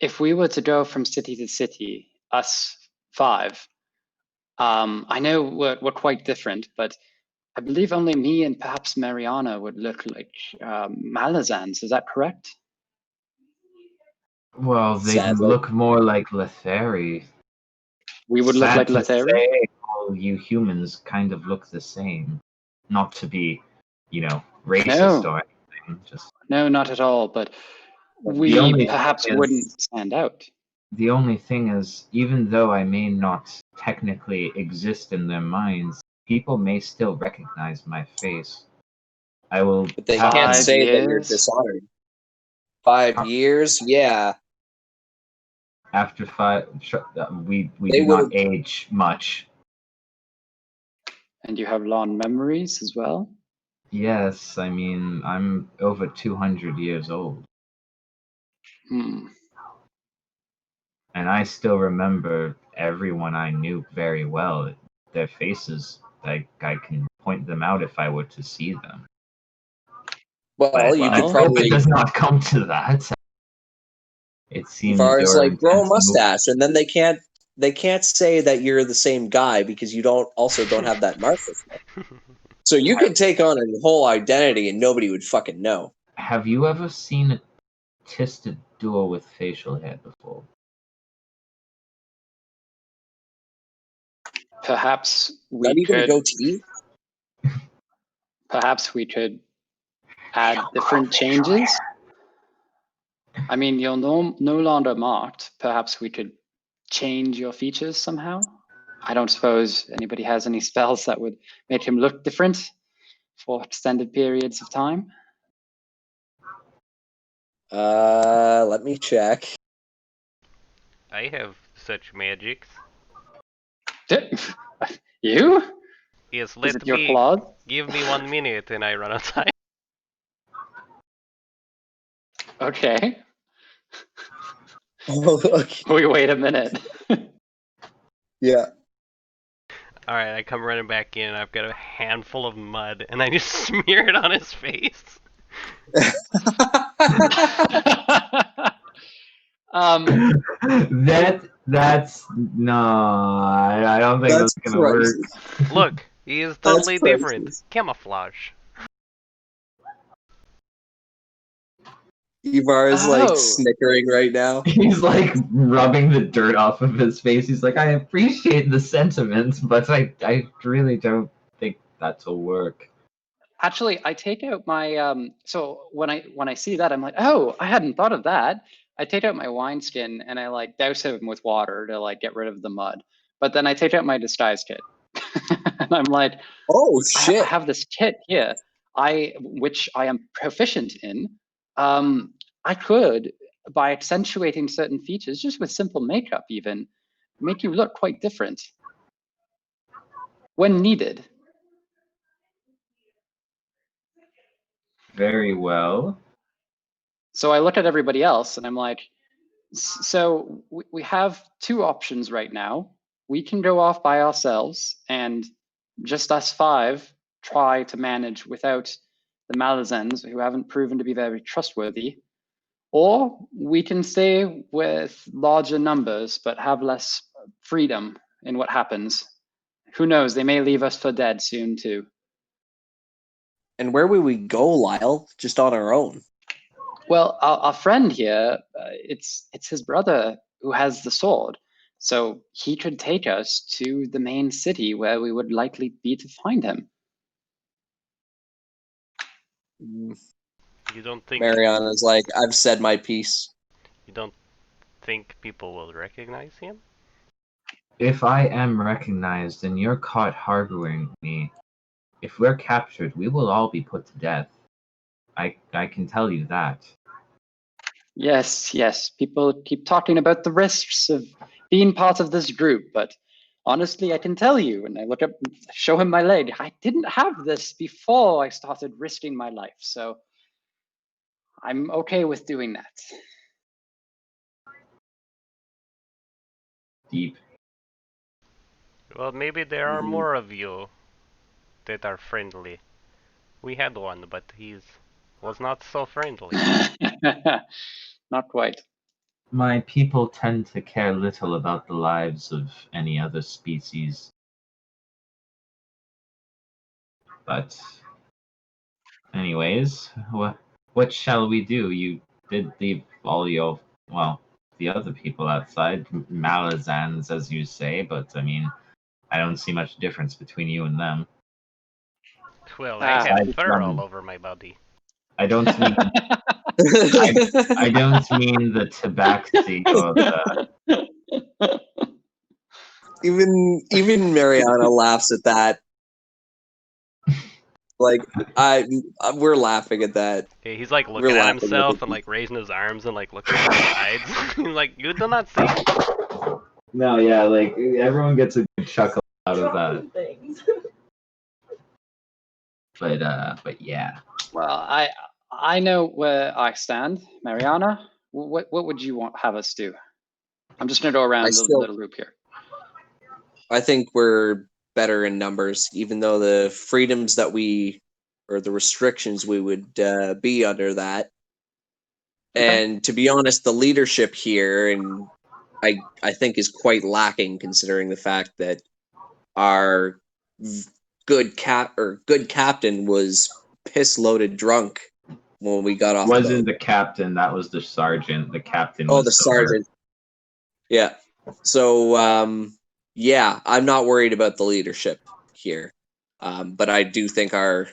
If we were to go from city to city, us 5, I know we're quite different, but I believe only me and perhaps Mariana would look like Malazans. Is that correct? Well, they Sadly. look more like Letheri. We would look like Sad to Letheri? say, all you humans kind of look the same. Not to be, racist No. or anything. Just No, not at all. But only we perhaps thing is- wouldn't stand out. the only thing is, even though I may not technically exist in their minds, people may still recognize my face. I will. But they have can't 5 say that you're years? dishonored. 5 years? Yeah. After 5, we They do not would- age much. And you have long memories as well? Yes, I mean, I'm over 200 years old. And I still remember everyone I knew very well. Their faces, I can point them out if I were to see them. Well, But you I could hope probably. it does not come to that. It seems Var's your like, grow a intense move- mustache, and then they can't say that you're the same guy because you don't have that mark. So you could take on a whole identity and nobody would fucking know. Have you ever seen a tisted duo with facial hair before? Perhaps Not we even a could. goatee. Perhaps we could add different changes. I mean, you're no longer marked. Perhaps we could change your features somehow. I don't suppose anybody has any spells that would make him look different for extended periods of time. Let me check. I have such magics. You? Yes, Is let it your me claws? give me 1 minute and I run out of time. Okay. Oh, okay. Wait a minute. Yeah. Alright, I come running back in and I've got a handful of mud and I just smear it on his face. That's no, I don't think that's gonna work. Look, he is That's totally different. priceless. Camouflage. Ivar is like Oh. snickering right now. He's like rubbing the dirt off of his face. He's like, I appreciate the sentiment, but I really don't think that'll work. Actually, I take out my so when I see that, I'm like, oh, I hadn't thought of that. I take out my wineskin and I like douse him with water to like get rid of the mud. But then I take out my disguise kit. And I'm like, Oh I shit. have this kit here, which I am proficient in. I could, by accentuating certain features, just with simple makeup even, make you look quite different when needed. Very well. So I look at everybody else and I'm like, so we have 2 options right now. We can go off by ourselves and just us 5 try to manage without the Malazans, who haven't proven to be very trustworthy. Or we can stay with larger numbers but have less freedom in what happens Who knows? They may leave us for dead soon too. And where would we go, Lyle? Just on our own? Well, our friend here, it's his brother who has the sword. So he could take us to the main city where we would likely be to find him. You don't think Mariana's like, I've said my piece. you don't think people will recognize him? If I am recognized and you're caught harboring me, if we're captured, we will all be put to death. I can tell you that. Yes. People keep talking about the risks of being part of this group, but honestly, I can tell you, and I look up, show him my leg. I didn't have this before I started risking my life, so I'm okay with doing that. Deep. Well, maybe there are more of you that are friendly. We had one, but he was not so friendly. Not quite. My people tend to care little about the lives of any other species. But, anyways, what shall we do? You did leave all your, well, the other people outside, Malazans, as you say, but I mean, I don't see much difference between you and them. Well, I had Aside fur from- all over my body. I don't mean I don't mean the tabaxi or the. Even Mariana laughs at that. Like we're laughing at that. Yeah, he's like We're looking at laughing at himself it. and like raising his arms and like looking at his sides. He's like, you do not see? No, yeah, like everyone gets a good chuckle out of that. Things. But yeah. Well, I know where I stand, Mariana. What would you have us do? I'm just gonna go around the still- little loop here. I think we're better in numbers, even though the freedoms that or the restrictions we would be under that. Okay. And to be honest, the leadership here, and I think, is quite lacking, considering the fact that our good captain was piss loaded drunk when we got off. Wasn't the the captain, that was the sergeant. The captain boat. was The sober. sergeant. Yeah. So yeah, I'm not worried about the leadership here, but I do think we're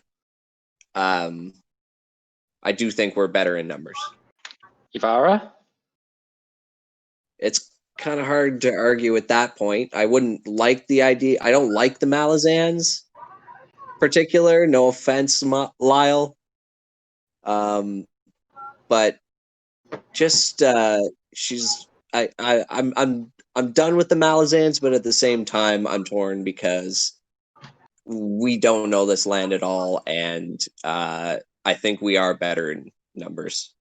better in numbers. Ivara? It's kind of hard to argue at that point. I wouldn't like the idea. I don't like the Malazans particular. No offense, Lyle. But just I'm done with the Malazans, but at the same time I'm torn because we don't know this land at all, and I think we are better in numbers.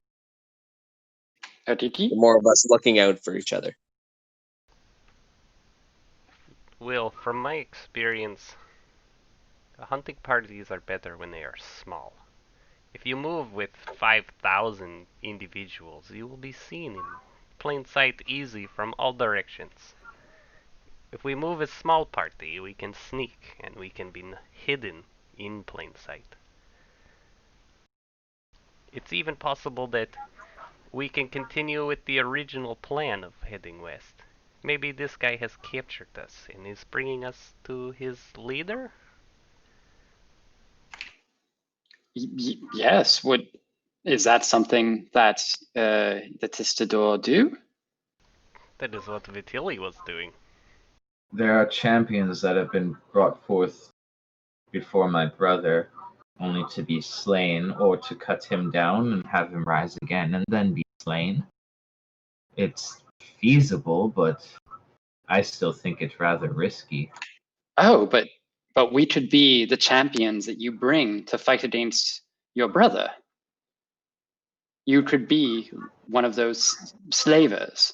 Otiki? The more of us looking out for each other. Well, from my experience, hunting parties are better when they are small. If you move with 5,000 individuals, you will be seen in plain sight easy from all directions. If we move a small party, we can sneak and we can be hidden in plain sight. It's even possible that we can continue with the original plan of heading west. Maybe this guy has captured us and is bringing us to his leader? Yes. Is that something that the Tistador do? That is what Vitili was doing. There are champions that have been brought forth before my brother, only to be slain, or to cut him down and have him rise again and then be slain. It's feasible, but I still think it's rather risky. Oh, but we could be the champions that you bring to fight against your brother. You could be one of those slavers.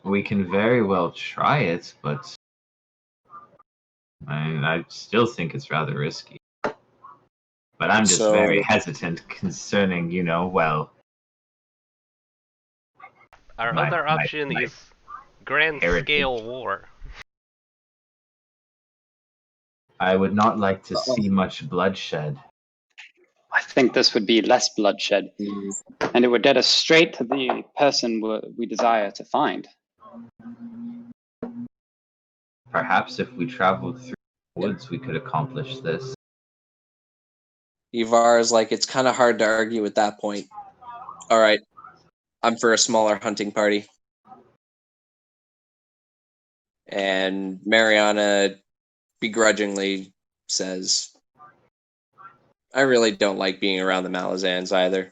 We can very well try it, but I still think it's rather risky. But I'm just So- very hesitant concerning, well, Our My- other my- option my is grand heritage. scale war. I would not like to Uh-oh. see much bloodshed. I think this would be less bloodshed, and it would get us straight to the person we desire to find. Perhaps if we traveled through the woods, we could accomplish this. Ivar is like, it's kind of hard to argue at that point. All right, I'm for a smaller hunting party. And Mariana begrudgingly says, I really don't like being around the Malazans either.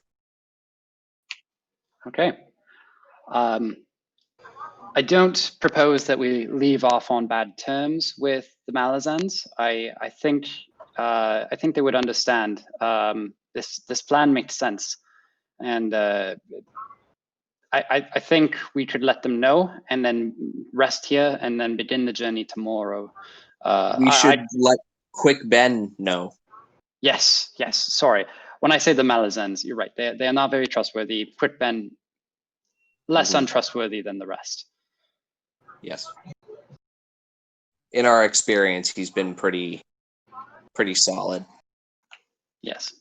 Okay. I don't propose that we leave off on bad terms with the Malazans. I think they would understand. This plan makes sense, and I think we could let them know, and then rest here, and then begin the journey tomorrow. We should let Quick Ben know. Yes. Sorry, when I say the Malazans, you're right. They are not very trustworthy. Quick Ben, less untrustworthy than the rest. Yes. In our experience, he's been pretty solid. Yes.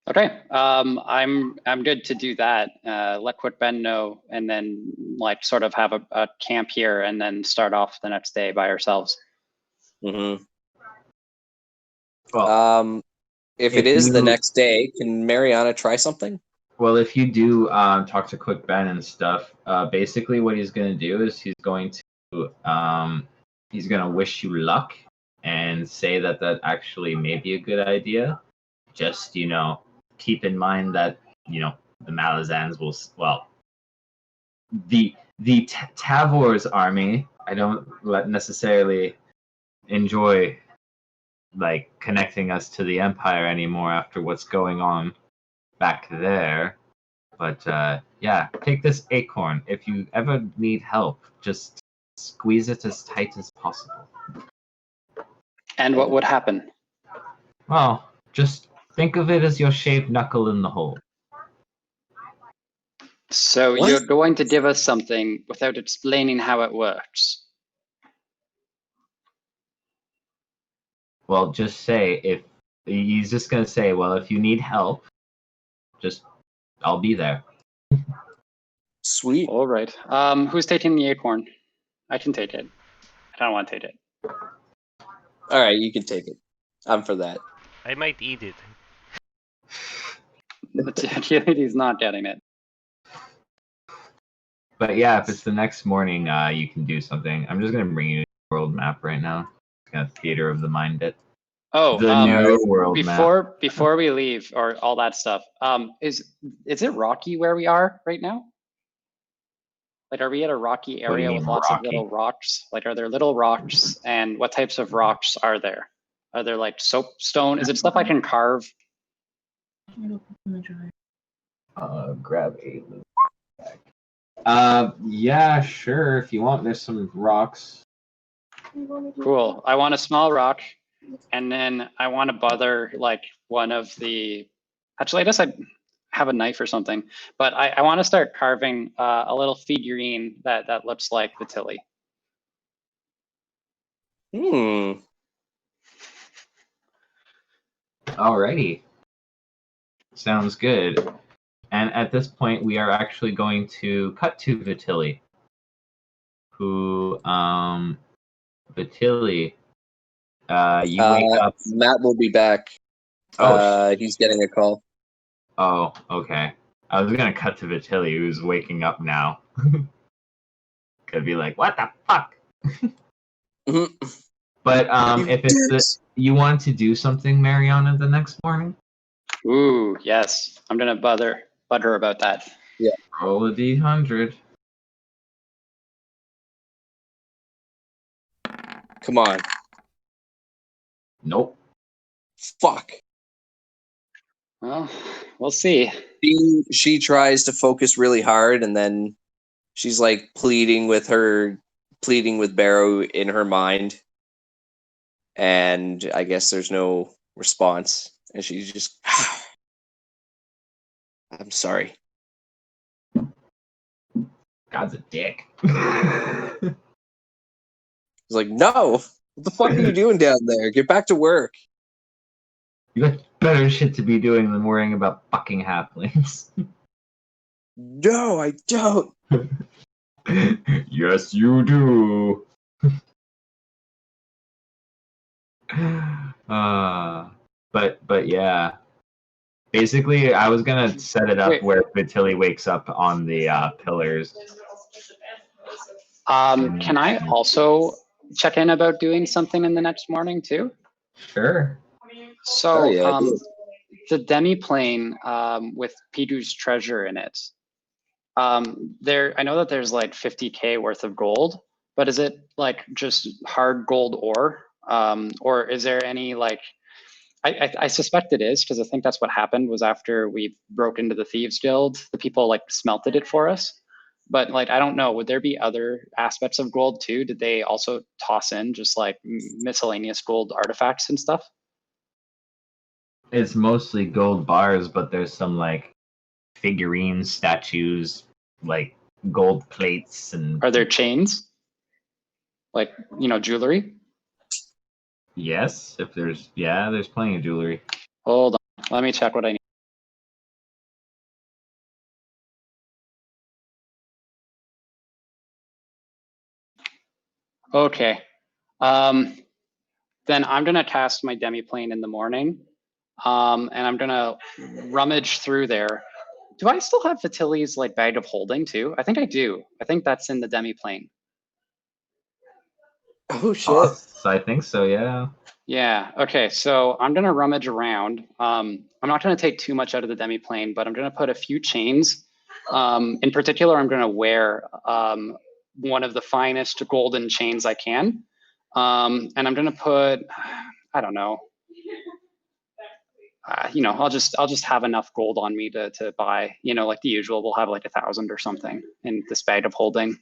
Okay. I'm good to do that. Let Quick Ben know, and then like sort of have a camp here, and then start off the next day by ourselves. Mm-hmm. Well, if it is the next day, can Mariana try something? Well, if you do talk to Quick Ben and stuff, basically what he's going to do is he's going to wish you luck and say that actually may be a good idea. Just, keep in mind that, the Malazans will, the Tavor's army, I don't necessarily enjoy like connecting us to the Empire anymore after what's going on back there. But yeah, take this acorn. If you ever need help, just squeeze it as tight as possible. And what would happen? Well, just think of it as your shaved knuckle in the hole. So What? you're going to give us something without explaining how it works. Well, just say if he's just gonna say, well, if you need help, just I'll be there. Sweet. All right. Who's taking the acorn? I can take it. I don't want to take it. All right, you can take it. I'm for that. I might eat it. He's not getting it. But yeah, if it's the next morning, you can do something. I'm just gonna bring you to the world map right now. It's kind of theater of the mind bit. Oh, The new world map. before we leave or all that stuff, is it rocky where we are right now? Like, are we at a rocky What do you area mean with lots of rocky? little rocks? Like, are there little rocks, and what types of rocks are there? Are there like soapstone? Is it stuff I can carve? It'll put in the dryer. Grab a loot bag. Yeah, sure. If you want, there's some rocks. Cool. I want a small rock, and then I want to bother like one of the. Actually, I guess I have a knife or something, but I want to start carving a little figurine that looks like the Tilly. Alrighty. Sounds good. And at this point, we are actually going to cut to Vitili, who, Vitili, you wake up. Matt will be back. He's getting a call. Oh, okay. I was gonna cut to Vitili, who's waking up now. Could be like, what the fuck? But if it's you want to do something, Mariana, the next morning, Ooh, yes. I'm gonna butter about that. roll a d100. Come on. Nope. Fuck. Well, we'll see. She tries to focus really hard, and then she's like pleading with Barrow in her mind. And I guess there's no response. And she's just, I'm sorry. God's a dick. He's like, no, What the fuck are you doing down there? Get back to work. You got better shit to be doing than worrying about fucking halflings. No, I don't. Yes, you do. But yeah. Basically, I was gonna set it up Wait. where Vitelli wakes up on the pillars. Can I also check in about doing something in the next morning too? Sure. So, Oh, yeah, I do. the demi-plane with Pidu's treasure in it. I know that there's like 50K worth of gold, but is it like just hard gold ore? Or is there any like, I suspect it is, because I think that's what happened was after we broke into the Thieves Guild, the people like smelted it for us. But like, I don't know, would there be other aspects of gold too? Did they also toss in just like miscellaneous gold artifacts and stuff? It's mostly gold bars, but there's some like figurines, statues, like gold plates, and Are there chains? Like, jewelry? yes, if there's plenty of jewelry. Hold on, let me check what I need. Okay. Then I'm gonna cast my demi-plane in the morning. And I'm gonna rummage through there. Do I still have Vitelli's like bag of holding too? I think I do. I think that's in the demi-plane. Oh, shit. I think so, yeah. Yeah, okay, so I'm gonna rummage around. I'm not gonna take too much out of the demi-plane, but I'm gonna put a few chains. In particular, I'm gonna wear one of the finest golden chains I can. And I'm gonna put, I don't know, I'll just have enough gold on me to buy, like the usual. We'll have like 1,000 or something in this bag of holding.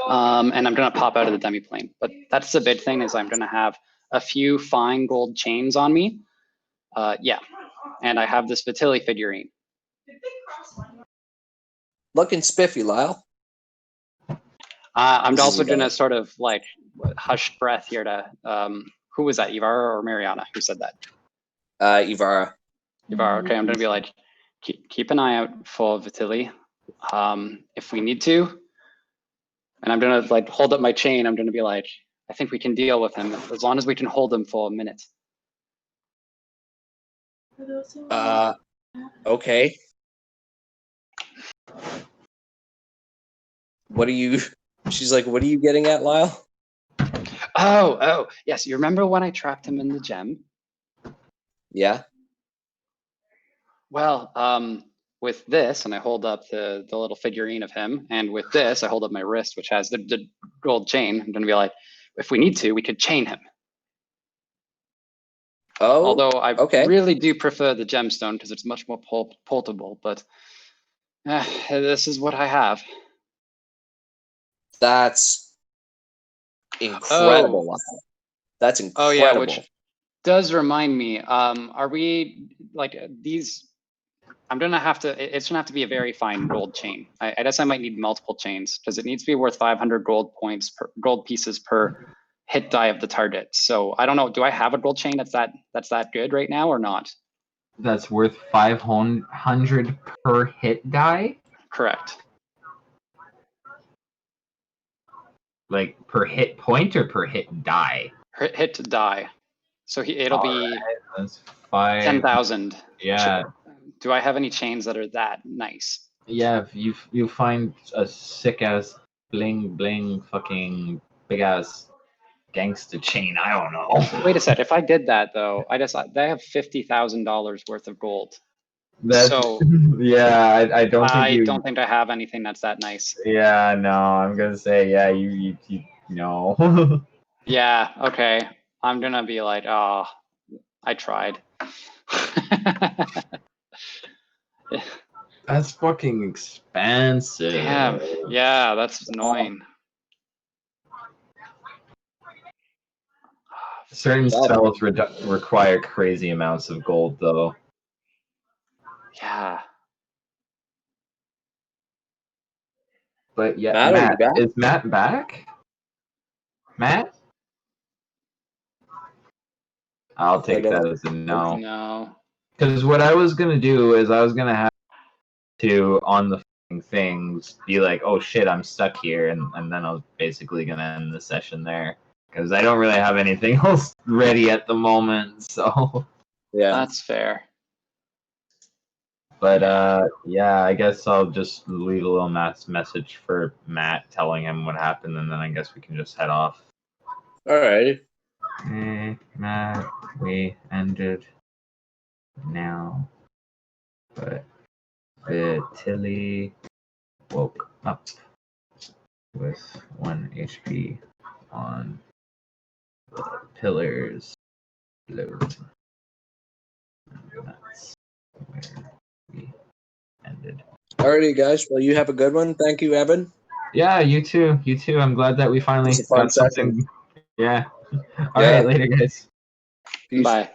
And I'm gonna pop out of the demi-plane. But that's the big thing is I'm gonna have a few fine gold chains on me. Yeah, and I have this Vitelli figurine. Looking spiffy, Lyle. I'm This is also gonna about- sort of like hushed breath here to who was that, Ivara or Mariana? Who said that? Ivara. Ivara. Okay, I'm gonna be like, keep an eye out for Vitelli. If we need to, and I'm gonna like hold up my chain. I'm gonna be like, I think we can deal with him as long as we can hold him for a minute. Okay. What are you? She's like, what are you getting at, Lyle? Oh, yes. You remember when I trapped him in the gem? Yeah. Well, with this, and I hold up the little figurine of him, and with this, I hold up my wrist, which has the gold chain. I'm gonna be like, if we need to, we could chain him. Oh. Although I okay. really do prefer the gemstone because it's much more portable, but this is what I have. That's incredible, Lyle. That's incredible. Oh yeah, which does remind me. Are we like these? I'm gonna have to. It's gonna have to be a very fine gold chain. I guess I might need multiple chains because it needs to be worth 500 gold pieces per hit die of the target. So I don't know. Do I have a gold chain that's that good right now or not? That's worth 500 per hit die? Correct. Like per hit point or per hit die? Hit to die. So it'll be That's 5. 10,000. Yeah. Do I have any chains that are that nice? Yeah, if you find a sick ass bling fucking big ass gangster chain, I don't know. Wait a sec. If I did that though, I have $50,000 worth of gold. That's, So yeah, I don't think I don't think I have anything that's that nice. Yeah, no, I'm gonna say yeah. You no. Yeah. Okay. I'm gonna be like, oh, I tried. That's fucking expensive. Damn. Yeah, that's annoying. Certain spells require crazy amounts of gold, though. Yeah. But yeah, Matt, are you Matt, back? is Matt back? Matt? I'll take I don't- that as a no. No. Because what I was gonna do is I was gonna have to on the things be like, oh shit, I'm stuck here, and then I was basically gonna end the session there because I don't really have anything else ready at the moment. So, Yeah. That's fair. but yeah, I guess I'll just leave a little message for Matt telling him what happened, and then I guess we can just head off. All right. Hey, Matt, we ended now, but the Tilly woke up with 1 HP on the pillars below. And that's where we ended. Alrighty, guys. Well, you have a good one. Thank you, Evan. Yeah, you too. You too. I'm glad that we finally It's a fun got something. Yeah. All Yeah. right, later, guys. Peace. Bye.